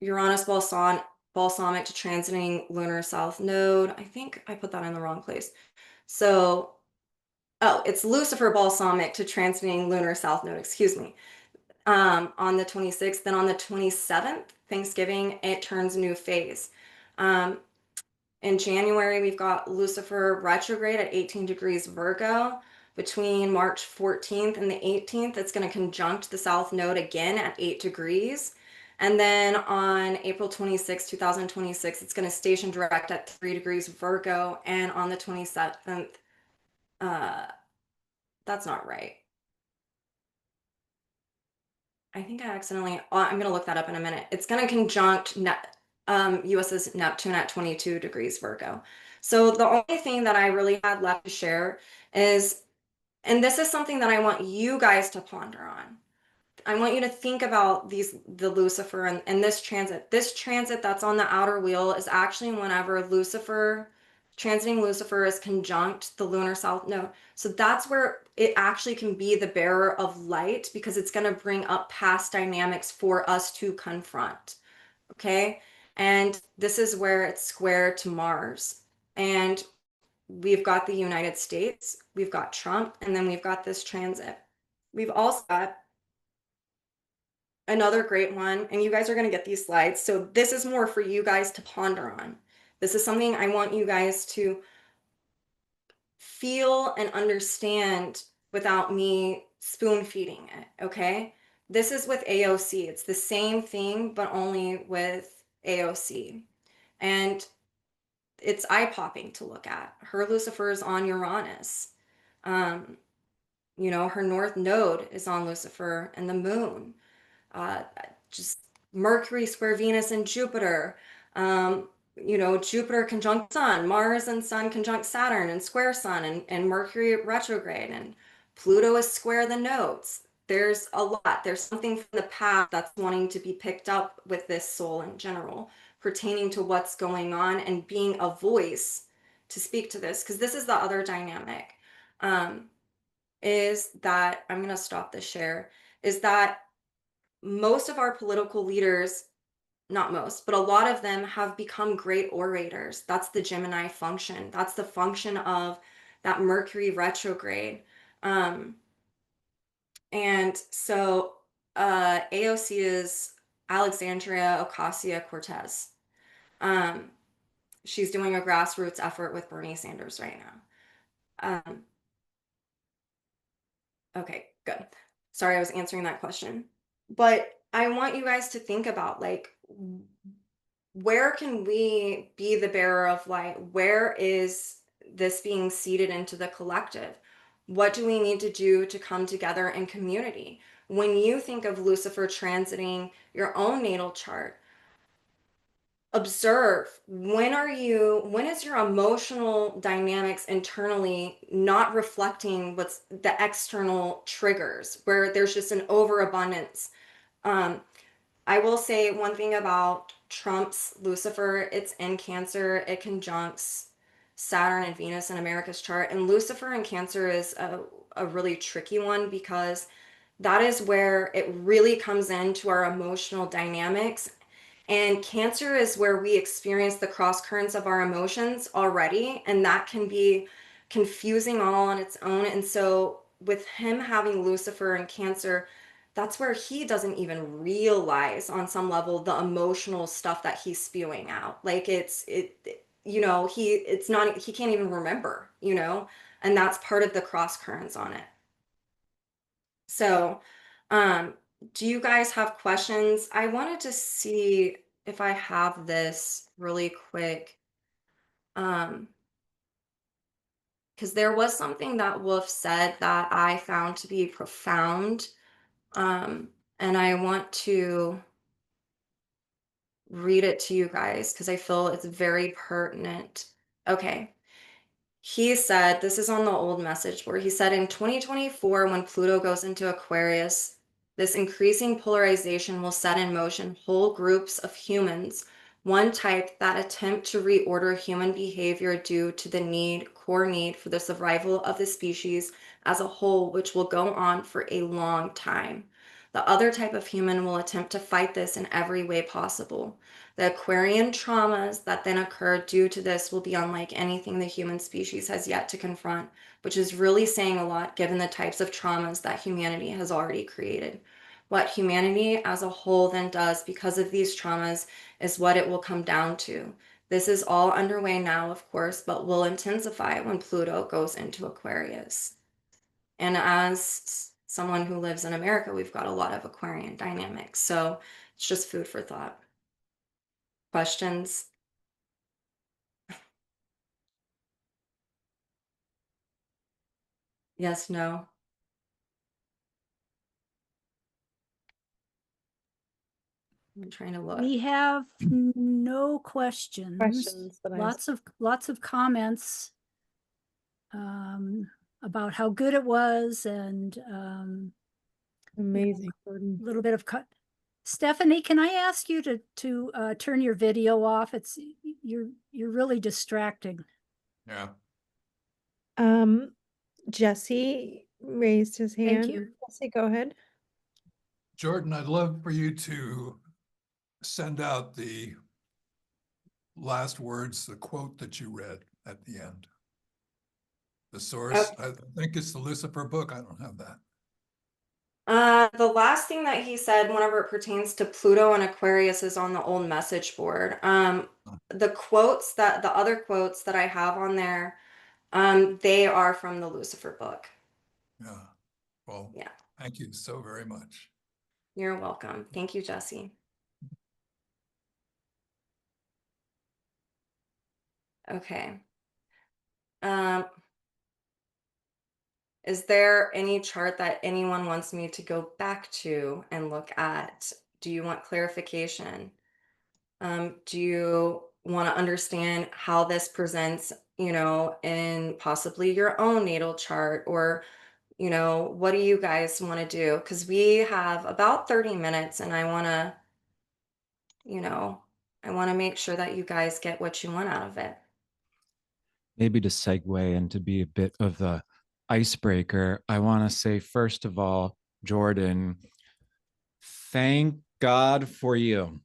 Uranus balsamic to transiting lunar south node. I think I put that in the wrong place. So, oh, it's Lucifer balsamic to transiting lunar south node, excuse me. On the 26th, then on the 27th, Thanksgiving, it turns new phase. In January, we've got Lucifer retrograde at 18 degrees Virgo. Between March 14th and the 18th, it's going to conjunct the South Node again at 8 degrees. And then on April 26, 2026, it's going to station direct at 3 degrees Virgo. And on the 27th, that's not right. I think I accidentally, I'm going to look that up in a minute. It's going to conjunct US's Neptune at 22 degrees Virgo. So the only thing that I really had left to share is, and this is something that I want you guys to ponder on. I want you to think about the Lucifer and this transit. This transit that's on the outer wheel is actually whenever transiting Lucifer is conjunct the lunar south node. So that's where it actually can be the bearer of light, because it's going to bring up past dynamics for us to confront. Okay. And this is where it's square to Mars. And we've got the United States, we've got Trump, and then we've got this transit. We've also got another great one, and you guys are going to get these slides. So this is more for you guys to ponder on. This is something I want you guys to feel and understand without me spoon feeding it, okay? This is with AOC. It's the same thing, but only with AOC. And it's eye-popping to look at. Her Lucifer is on Uranus. Her North Node is on Lucifer and the moon. Just Mercury square Venus and Jupiter. Jupiter conjunct Sun, Mars and Sun conjunct Saturn and square Sun, and Mercury retrograde, and Pluto is square the nodes. There's a lot. There's something from the past that's wanting to be picked up with this soul in general, pertaining to what's going on and being a voice to speak to this. Because this is the other dynamic, is that, I'm going to stop the share, is that most of our political leaders, not most, but a lot of them have become great orators. That's the Gemini function. That's the function of that Mercury retrograde. And so AOC is Alexandria Ocasio-Cortez. she's doing a grassroots effort with Bernie Sanders right now. Okay, good. Sorry, I was answering that question. But I want you guys to think about, like, where can we be the bearer of light? Where is this being seeded into the collective? What do we need to do to come together in community? When you think of Lucifer transiting your own natal chart, observe, when is your emotional dynamics internally not reflecting what's the external triggers, where there's just an overabundance. I will say one thing about Trump's Lucifer: it's in Cancer, it conjuncts Saturn and Venus in America's chart. And Lucifer in Cancer is a really tricky one, because that is where it really comes into our emotional dynamics. And Cancer is where we experience the cross currents of our emotions already, and that can be confusing all on its own. And so, with him having Lucifer in Cancer, that's where he doesn't even realize on some level the emotional stuff that he's spewing out. Like, it's not, he can't even remember, and that's part of the cross currents on it. So, um, do you guys have questions? I wanted to see if I have this really quick. Because there was something that Wolf said that I found to be profound. And I want to read it to you guys because I feel it's very pertinent. Okay. He said, this is on the old message board. He said, in 2024, when Pluto goes into Aquarius, this increasing polarization will set in motion whole groups of humans, one type that attempt to reorder human behavior due to the core need for the survival of the species as a whole, which will go on for a long time. The other type of human will attempt to fight this in every way possible. The Aquarian traumas that then occur due to this will be unlike anything the human species has yet to confront, which is really saying a lot given the types of traumas that humanity has already created. What humanity as a whole then does because of these traumas is what it will come down to. This is all underway now, of course, but will intensify when Pluto goes into Aquarius. And as someone who lives in America, we've got a lot of Aquarian dynamics. So it's just food for thought. Questions? Yes, no? I'm trying to look. We have no questions. But Lots of comments about how good it was, and amazing. a little bit of cut. Stephanie, can I ask you to turn your video off? You're really distracting. Yeah. Jesse raised his hand. Thank you. Jesse, go ahead. Jordyn, I'd love for you to send out the last words, the quote that you read at the end. The source, I think it's the Lucifer book. I don't have that. The last thing that he said whenever it pertains to Pluto and Aquarius is on the old message board. The other quotes that I have on there, they are from the Lucifer book. Yeah. Well, yeah. Thank you so very much. You're welcome. Thank you, Jesse. Okay. Is there any chart that anyone wants me to go back to and look at? Do you want clarification? Do you want to understand how this presents, in possibly your own natal chart? Or, what do you guys want to do? Because we have about 30 minutes and I want to make sure that you guys get what you want out of it. Maybe to segue and to be a bit of the icebreaker, I want to say, first of all, Jordyn, thank God for you.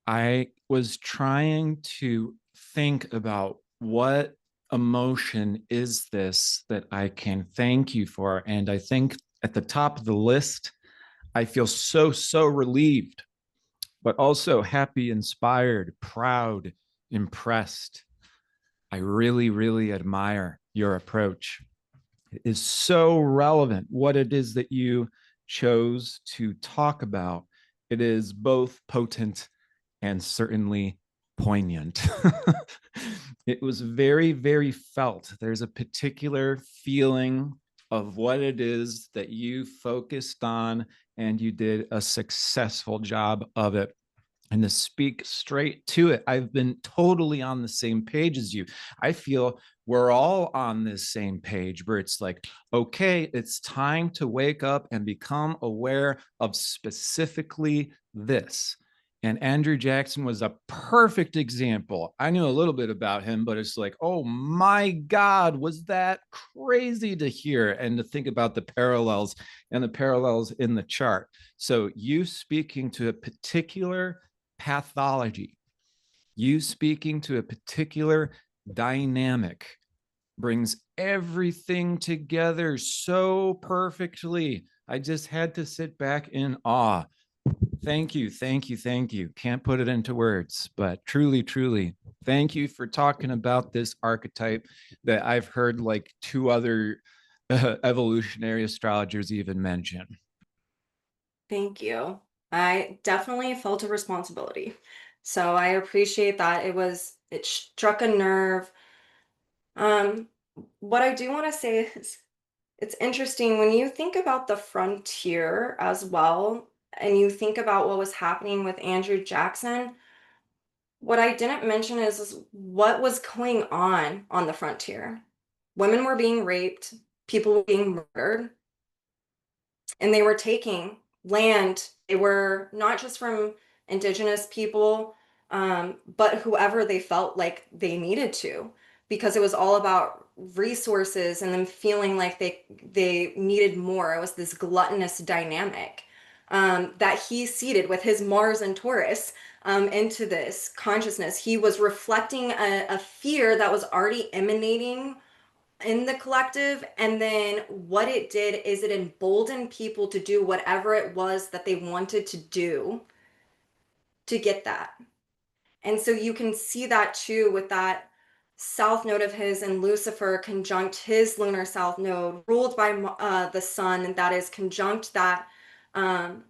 I was trying to think about what emotion is this that I can thank you for. And I think at the top of the list, I feel so relieved, but also happy, inspired, proud, impressed. I really, really admire your approach. It is so relevant what it is that you chose to talk about. It is both potent and certainly poignant. It was very, very felt. There's a particular feeling of what it is that you focused on, and you did a successful job of it. And to speak straight to it, I've been totally on the same page as you. I feel we're all on this same page where it's like, okay, it's time to wake up and become aware of specifically this. And Andrew Jackson was a perfect example. I knew a little bit about him, but it's like, oh my God, was that crazy to hear and to think about the parallels and the parallels in the chart. So you speaking to a particular pathology, you speaking to a particular dynamic brings everything together so perfectly. I just had to sit back in awe. Thank you, thank you, thank you. Can't put it into words, but truly, truly, thank you for talking about this archetype that I've heard like 2 other evolutionary astrologers even mention. Thank you. I definitely felt a responsibility. So I appreciate that. It struck a nerve. Um, what I do want to say is it's interesting when you think about the frontier as well, and you think about what was happening with Andrew Jackson. What I didn't mention is what was going on the frontier. Women were being raped, people were being murdered, and they were taking land. They were not just from indigenous people, but whoever they felt like they needed to, because it was all about resources and them feeling like they needed more. It was this gluttonous dynamic that he seeded with his Mars and Taurus into this consciousness. He was reflecting a fear that was already emanating in the collective, and then what it did is it emboldened people to do whatever it was that they wanted to do to get that. And so you can see that too with that south node of his and Lucifer conjunct his lunar south node ruled by the sun, and that is conjunct that um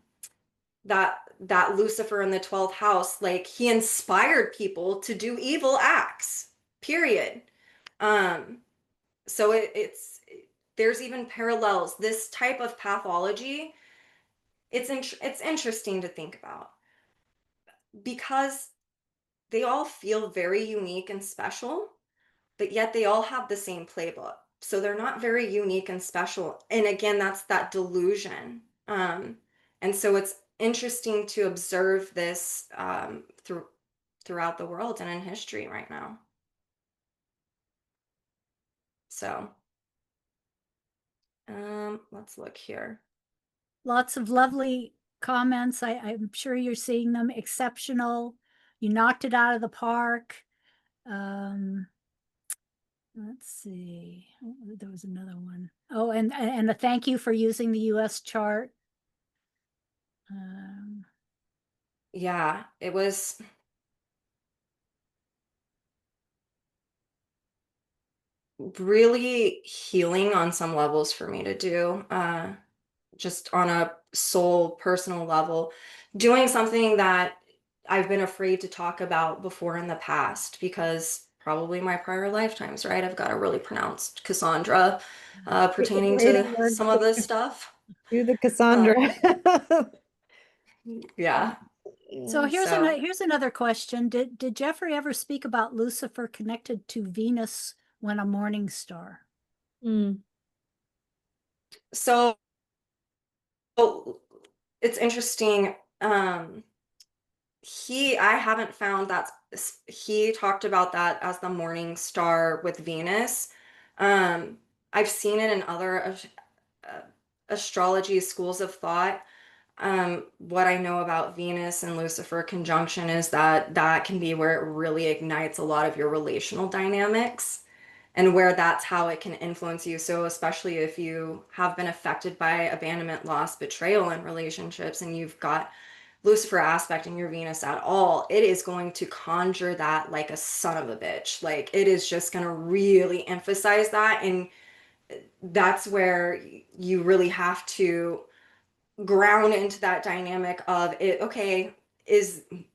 that Lucifer in the 12th house. Like, he inspired people to do evil acts, period. So it's there's even parallels. This type of pathology, it's interesting to think about because they all feel very unique and special, but yet they all have the same playbook. So they're not very unique and special. And again, that's that delusion. And so it's interesting to observe this throughout the world and in history right now. So let's look here. Lots of lovely comments. I'm sure you're seeing them. Exceptional. You knocked it out of the park. Let's see. Oh, there was another one. Oh, and a thank you for using the US chart. Yeah, it was really healing on some levels for me to do, just on a soul personal level, doing something that I've been afraid to talk about before in the past because probably my prior lifetimes, right? I've got a really pronounced Cassandra pertaining to some of this stuff. Do the Cassandra. Yeah. So here's another question. Did Jeffrey ever speak about Lucifer connected to Venus when a morning star? So it's interesting. I haven't found that he talked about that as the morning star with Venus. I've seen it in other astrology schools of thought. What I know about Venus and Lucifer conjunction is that can be where it really ignites a lot of your relational dynamics and where that's how it can influence you. So especially if you have been affected by abandonment, loss, betrayal in relationships, and you've got Lucifer aspecting your Venus at all, it is going to conjure that like a son of a bitch. Like it is just going to really emphasize that. And that's where you really have to ground into that dynamic of it. Okay,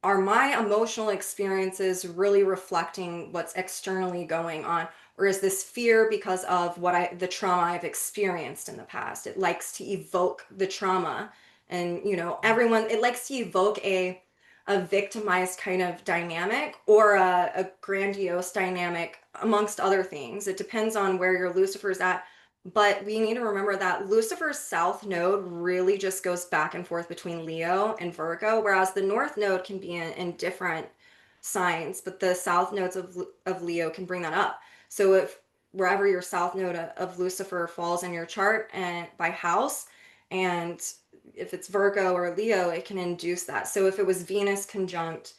are my emotional experiences really reflecting what's externally going on, or is this fear because of the trauma I've experienced in the past? It likes to evoke the trauma, and everyone, it likes to evoke a victimized kind of dynamic, or a grandiose dynamic, amongst other things. It depends on where your Lucifer's at. But we need to remember that Lucifer's south node really just goes back and forth between Leo and Virgo, whereas the north node can be in different signs, but the south nodes of Leo can bring that up. So if wherever your south node of Lucifer falls in your chart and by house, and if it's Virgo or Leo, it can induce that. So if it was Venus conjunct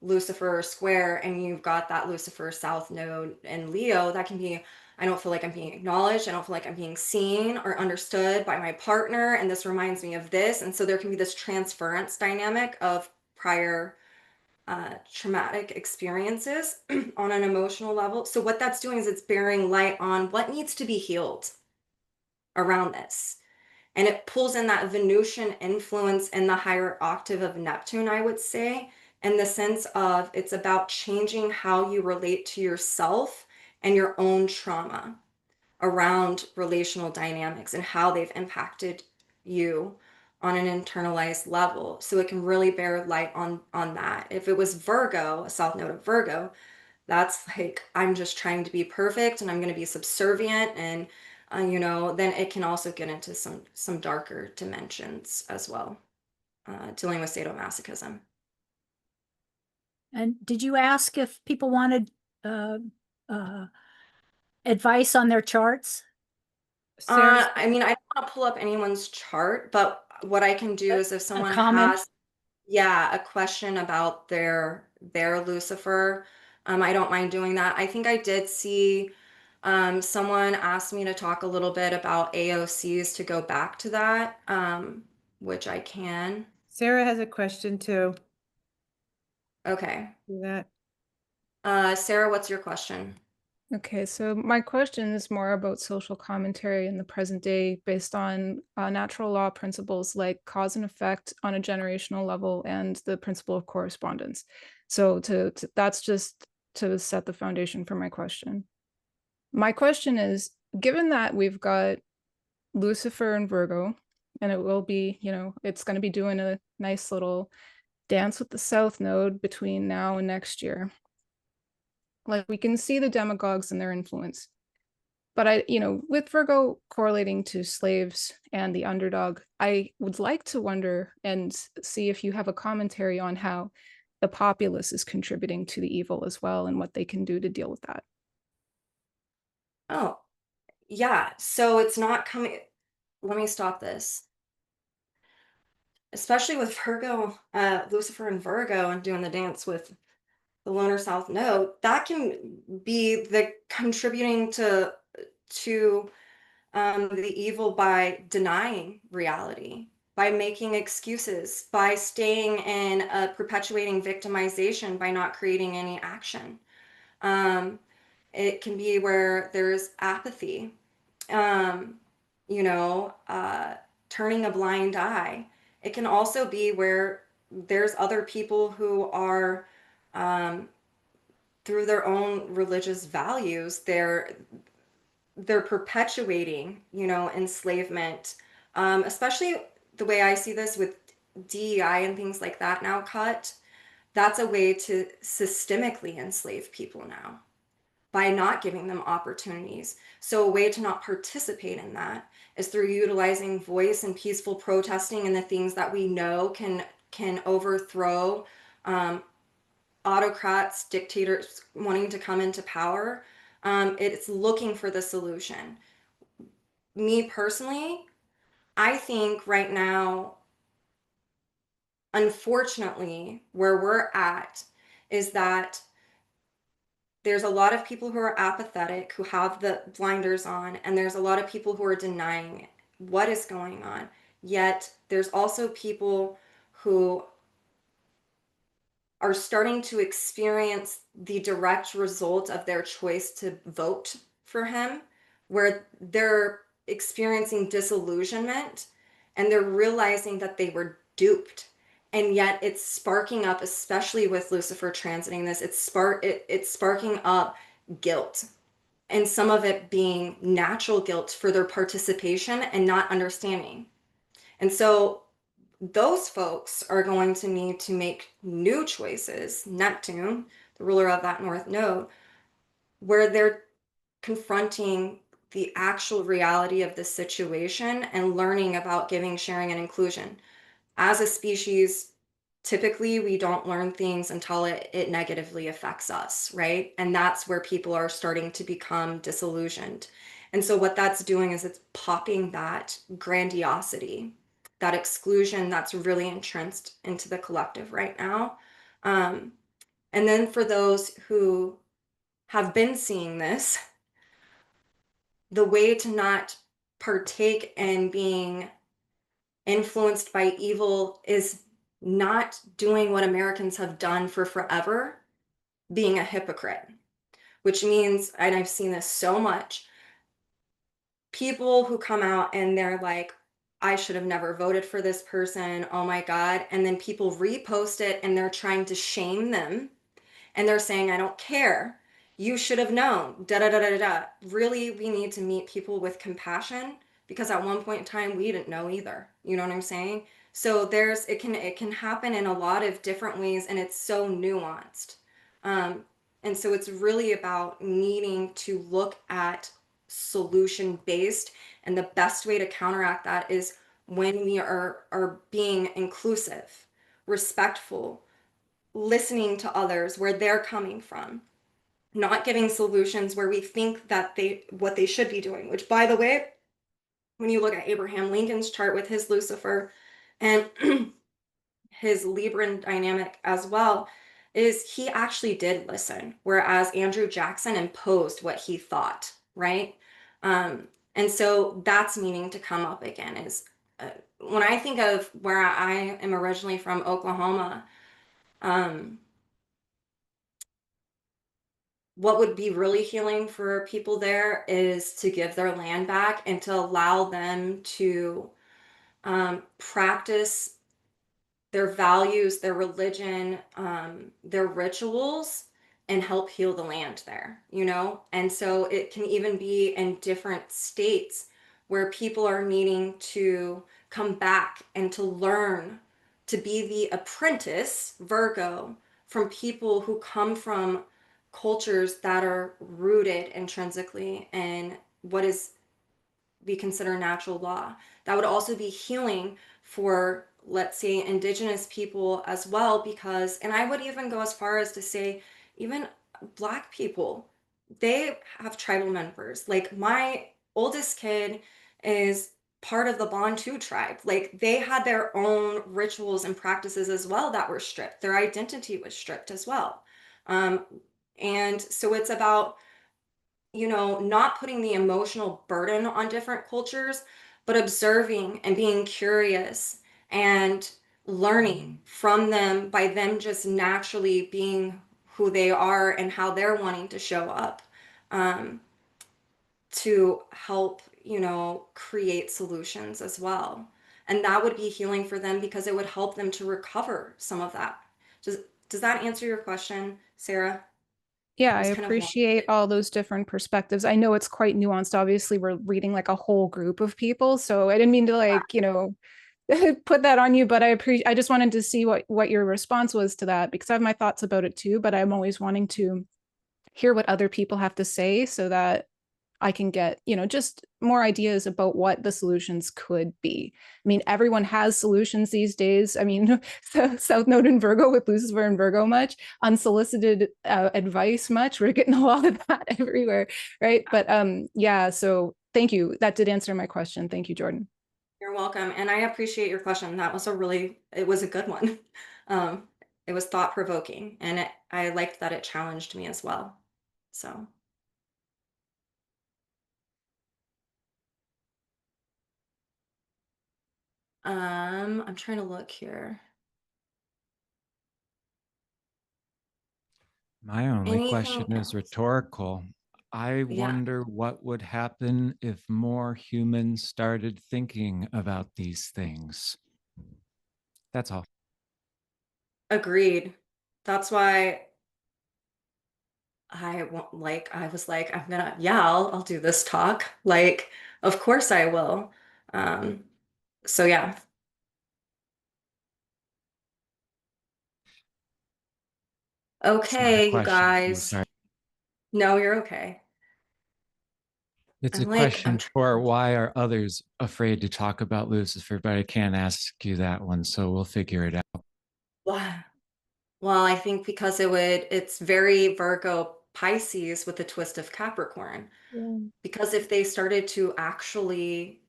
Lucifer square and you've got that Lucifer south node in Leo, that can be, I don't feel like I'm being acknowledged. I don't feel like I'm being seen or understood by my partner. And this reminds me of this. And so there can be this transference dynamic of prior traumatic experiences on an emotional level. So what that's doing is it's bearing light on what needs to be healed around this. And it pulls in that Venusian influence in the higher octave of Neptune, I would say, in the sense of it's about changing how you relate to yourself and your own trauma around relational dynamics and how they've impacted you on an internalized level. So it can really bear light on that. If it was Virgo, a south node of Virgo, that's like, I'm just trying to be perfect and I'm going to be subservient, and then it can also get into some darker dimensions as well, dealing with sadomasochism. And did you ask if people wanted advice on their charts? Sarah, I mean, I don't want to pull up anyone's chart, but what I can do is if someone comment? has, yeah, a question about their Lucifer, I don't mind doing that. I think I did see someone asked me to talk a little bit about AOCs, to go back to that, which I can. Sarah has a question too. Okay. Do that. Sarah, what's your question? Okay, so my question is more about social commentary in the present day based on natural law principles like cause and effect on a generational level and the principle of correspondence. So that's just to set the foundation for my question. My question is, given that we've got Lucifer and Virgo, and it will be, it's going to be doing a nice little dance with the South Node between now and next year. Like we can see the demagogues and their influence. But with Virgo correlating to slaves and the underdog, I would like to wonder and see if you have a commentary on how the populace is contributing to the evil as well and what they can do to deal with that. Oh, yeah. So it's not coming. Let me stop this. Especially with Virgo, Lucifer and Virgo, and doing the dance with the lunar south node, that can be the contributing to the evil by denying reality, by making excuses, by staying in a perpetuating victimization, by not creating any action. It can be where there's apathy, um, turning a blind eye. It can also be where there's other people who are, through their own religious values, they're perpetuating, enslavement. Especially the way I see this with DEI and things like that now cut, that's a way to systemically enslave people now by not giving them opportunities. So a way to not participate in that is through utilizing voice and peaceful protesting and the things that we know can overthrow autocrats, dictators wanting to come into power. It's looking for the solution. Me personally, I think right now, unfortunately, where we're at is that there's a lot of people who are apathetic, who have the blinders on, and there's a lot of people who are denying what is going on. Yet there's also people who are starting to experience the direct result of their choice to vote for him, where they're experiencing disillusionment and they're realizing that they were duped. And yet it's sparking up, especially with Lucifer transiting this, it's sparking up guilt, and some of it being natural guilt for their participation and not understanding. And so those folks are going to need to make new choices. Neptune, the ruler of that north node, where they're confronting the actual reality of the situation and learning about giving, sharing, and inclusion. As a species, typically we don't learn things until it negatively affects us, right? And that's where people are starting to become disillusioned. And so what that's doing is it's popping that grandiosity, that exclusion that's really entrenched into the collective right now. And then for those who have been seeing this, the way to not partake in being influenced by evil is not doing what Americans have done for forever, being a hypocrite, which means, and I've seen this so much, people who come out and they're like, I should have never voted for this person. Oh my God. And then people repost it and they're trying to shame them and they're saying, I don't care. You should have known. Da da da da da. Really, we need to meet people with compassion because at one point in time we didn't know either. You know what I'm saying? So it can happen in a lot of different ways, and it's so nuanced. And so it's really about needing to look at solution based, and the best way to counteract that is when we are being inclusive, respectful, listening to others where they're coming from, not giving solutions where we think that what they should be doing, which, by the way, when you look at Abraham Lincoln's chart with his Lucifer and his Libran dynamic as well, is he actually did listen, whereas Andrew Jackson imposed what he thought, right? And so that's meaning to come up again is when I think of where I am originally from, Oklahoma, what would be really healing for people there is to give their land back and to allow them to practice their values, their religion, their rituals, and help heal the land there, you know? And so it can even be in different states where people are needing to come back and to learn to be the apprentice, Virgo, from people who come from cultures that are rooted intrinsically in what is we consider natural law. That would also be healing for, let's say, indigenous people as well, because, and I would even go as far as to say, even Black people, they have tribal members. Like my oldest kid is part of the Bantu tribe. Like they had their own rituals and practices as well that were stripped. Their identity was stripped as well. And so it's about not putting the emotional burden on different cultures, but observing and being curious and learning from them by them just naturally being who they are and how they're wanting to show up, um, to help, create solutions as well. And that would be healing for them because it would help them to recover some of that. Does, does that answer your question, Sarah? Yeah, It I was kind of long. appreciate all those different perspectives. I know it's quite nuanced. Obviously, we're reading like a whole group of people, so I didn't mean to put that on you, but I just wanted to see what your response was to that because I have my thoughts about it too, but I'm always wanting to hear what other people have to say so that I can get, just more ideas about what the solutions could be. I mean, everyone has solutions these days. I mean, South Node in Virgo with Lucifer and Virgo much, unsolicited advice much. We're getting a lot of that everywhere, right? But yeah, so thank you. That did answer my question. Thank you, Jordyn. You're welcome. And I appreciate your question. It was a good one. Um, it was thought provoking and I liked that it challenged me as well. So, I'm trying to look here. My only Anything question is else? rhetorical. I Yeah, wonder what would happen if more humans started thinking about these things. That's all. agreed. That's why I was like, yeah, I'll do this talk. Like, of course I will. Um, so yeah. It's not a Okay, you question for you. guys. Sorry. No, you're okay. It's a I'm question for trying. why are others afraid to talk about Lucifer, but I can't ask you that one, so we'll figure it out. Well, I think because it's very Virgo Pisces with a twist of Capricorn. Yeah. Because if they started to actually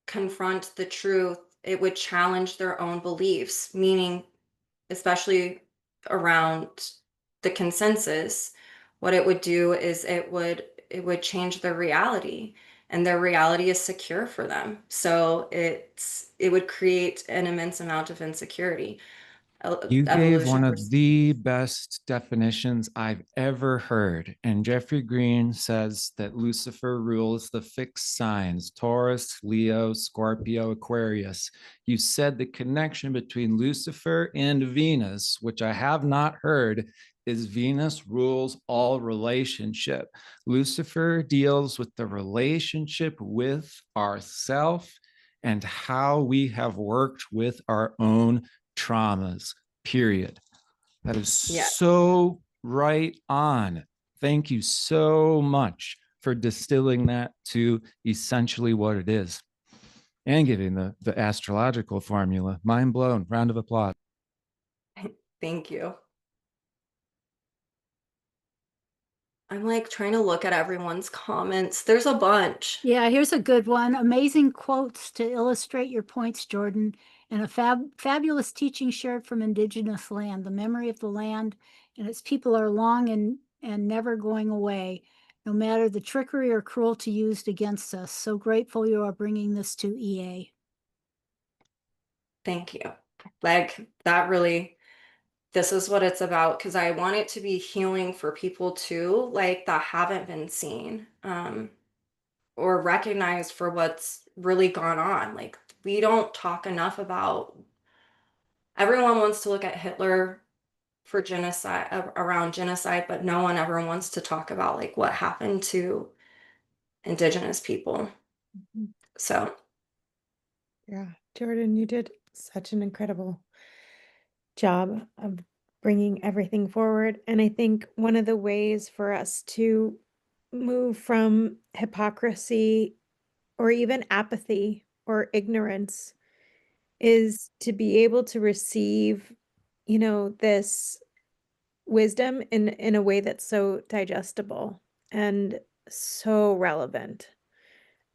confront the truth, it would challenge their own beliefs, meaning, especially around the consensus, what it would do is it would change their reality, and their reality is secure for them. So it would create an immense amount of insecurity. You gave Evolution. one of the best definitions I've ever heard. And Jeffery Green says that Lucifer rules the fixed signs Taurus, Leo, Scorpio, Aquarius. You said the connection between Lucifer and Venus, which I have not heard, is Venus rules all relationship. Lucifer deals with the relationship with ourself and how we have worked with our own traumas, period. That is Yeah. so right on. Thank you so much for distilling that to essentially what it is and giving the astrological formula. Mind blown. Round of applause. Thank you. I'm like trying to look at everyone's comments. There's a bunch. Yeah, here's a good one. Amazing quotes to illustrate your points, Jordyn, and a fabulous teaching shared from indigenous land. The memory of the land and its people are long and never going away, no matter the trickery or cruelty used against us. So grateful you are bringing this to EA. Thank you. Like that really, this is what it's about, because I want it to be healing for people too, like that haven't been seen, or recognized for what's really gone on. Like we don't talk enough about, everyone wants to look at Hitler for genocide, around genocide, but no one ever wants to talk about like what happened to indigenous people. Mhm. So Yeah, Jordyn, you did such an incredible job of bringing everything forward. And I think one of the ways for us to move from hypocrisy or even apathy or ignorance is to be able to receive, this wisdom in a way that's so digestible and so relevant.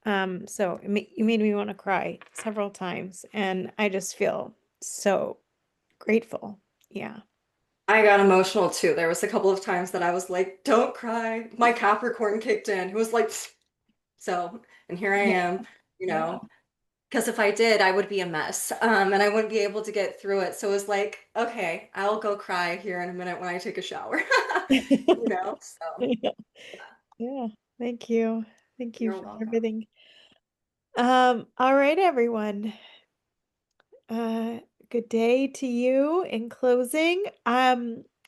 So you made me want to cry several times, and I just feel so grateful. Yeah. I got emotional too. There was a couple of times that I was like, don't cry. My Capricorn kicked in. It was like, so, and here I Yeah. am, because if I did, I would be a mess. And I wouldn't be able to get through it. So it was like, okay, I'll go cry here in a minute when I take a shower. So Yeah. Yeah. Thank you. Thank you you're for welcome. everything. All right, everyone. Uh, Good day to you. In closing,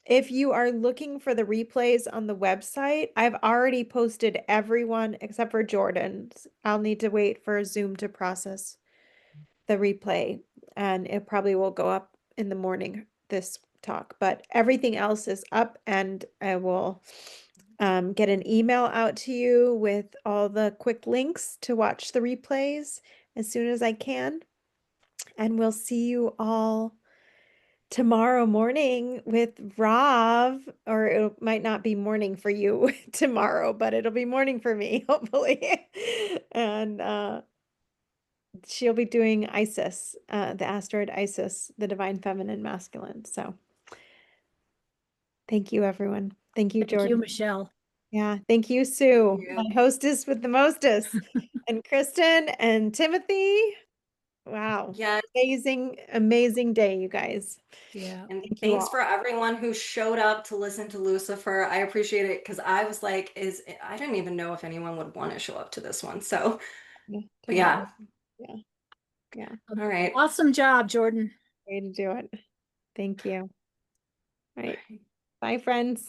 if you are looking for the replays on the website, I've already posted everyone except for Jordyn's. I'll need to wait for Zoom to process the replay, and it probably will go up in the morning, this talk, but everything else is up, and I will get an email out to you with all the quick links to watch the replays as soon as I can. And we'll see you all tomorrow morning with Rav, or it might not be morning for you tomorrow, but it'll be morning for me, hopefully. And she'll be doing Isis, the asteroid Isis, the divine feminine masculine. So thank you, everyone. Thank you, Thank you, Jordyn. Michelle. Yeah, thank you, Sue, Yeah. my hostess with the mostest, and Kristen and Timothy. Wow. Yes. Amazing, amazing day, you guys. Yeah. And Thank you thanks all. for everyone who showed up to listen to Lucifer. I appreciate it because I was like, I didn't even know if anyone would want to show up to this one. So, but yeah. Yeah. Yeah. All right. Awesome job, Jordyn. Way to do it. Thank you. All right. Bye, friends.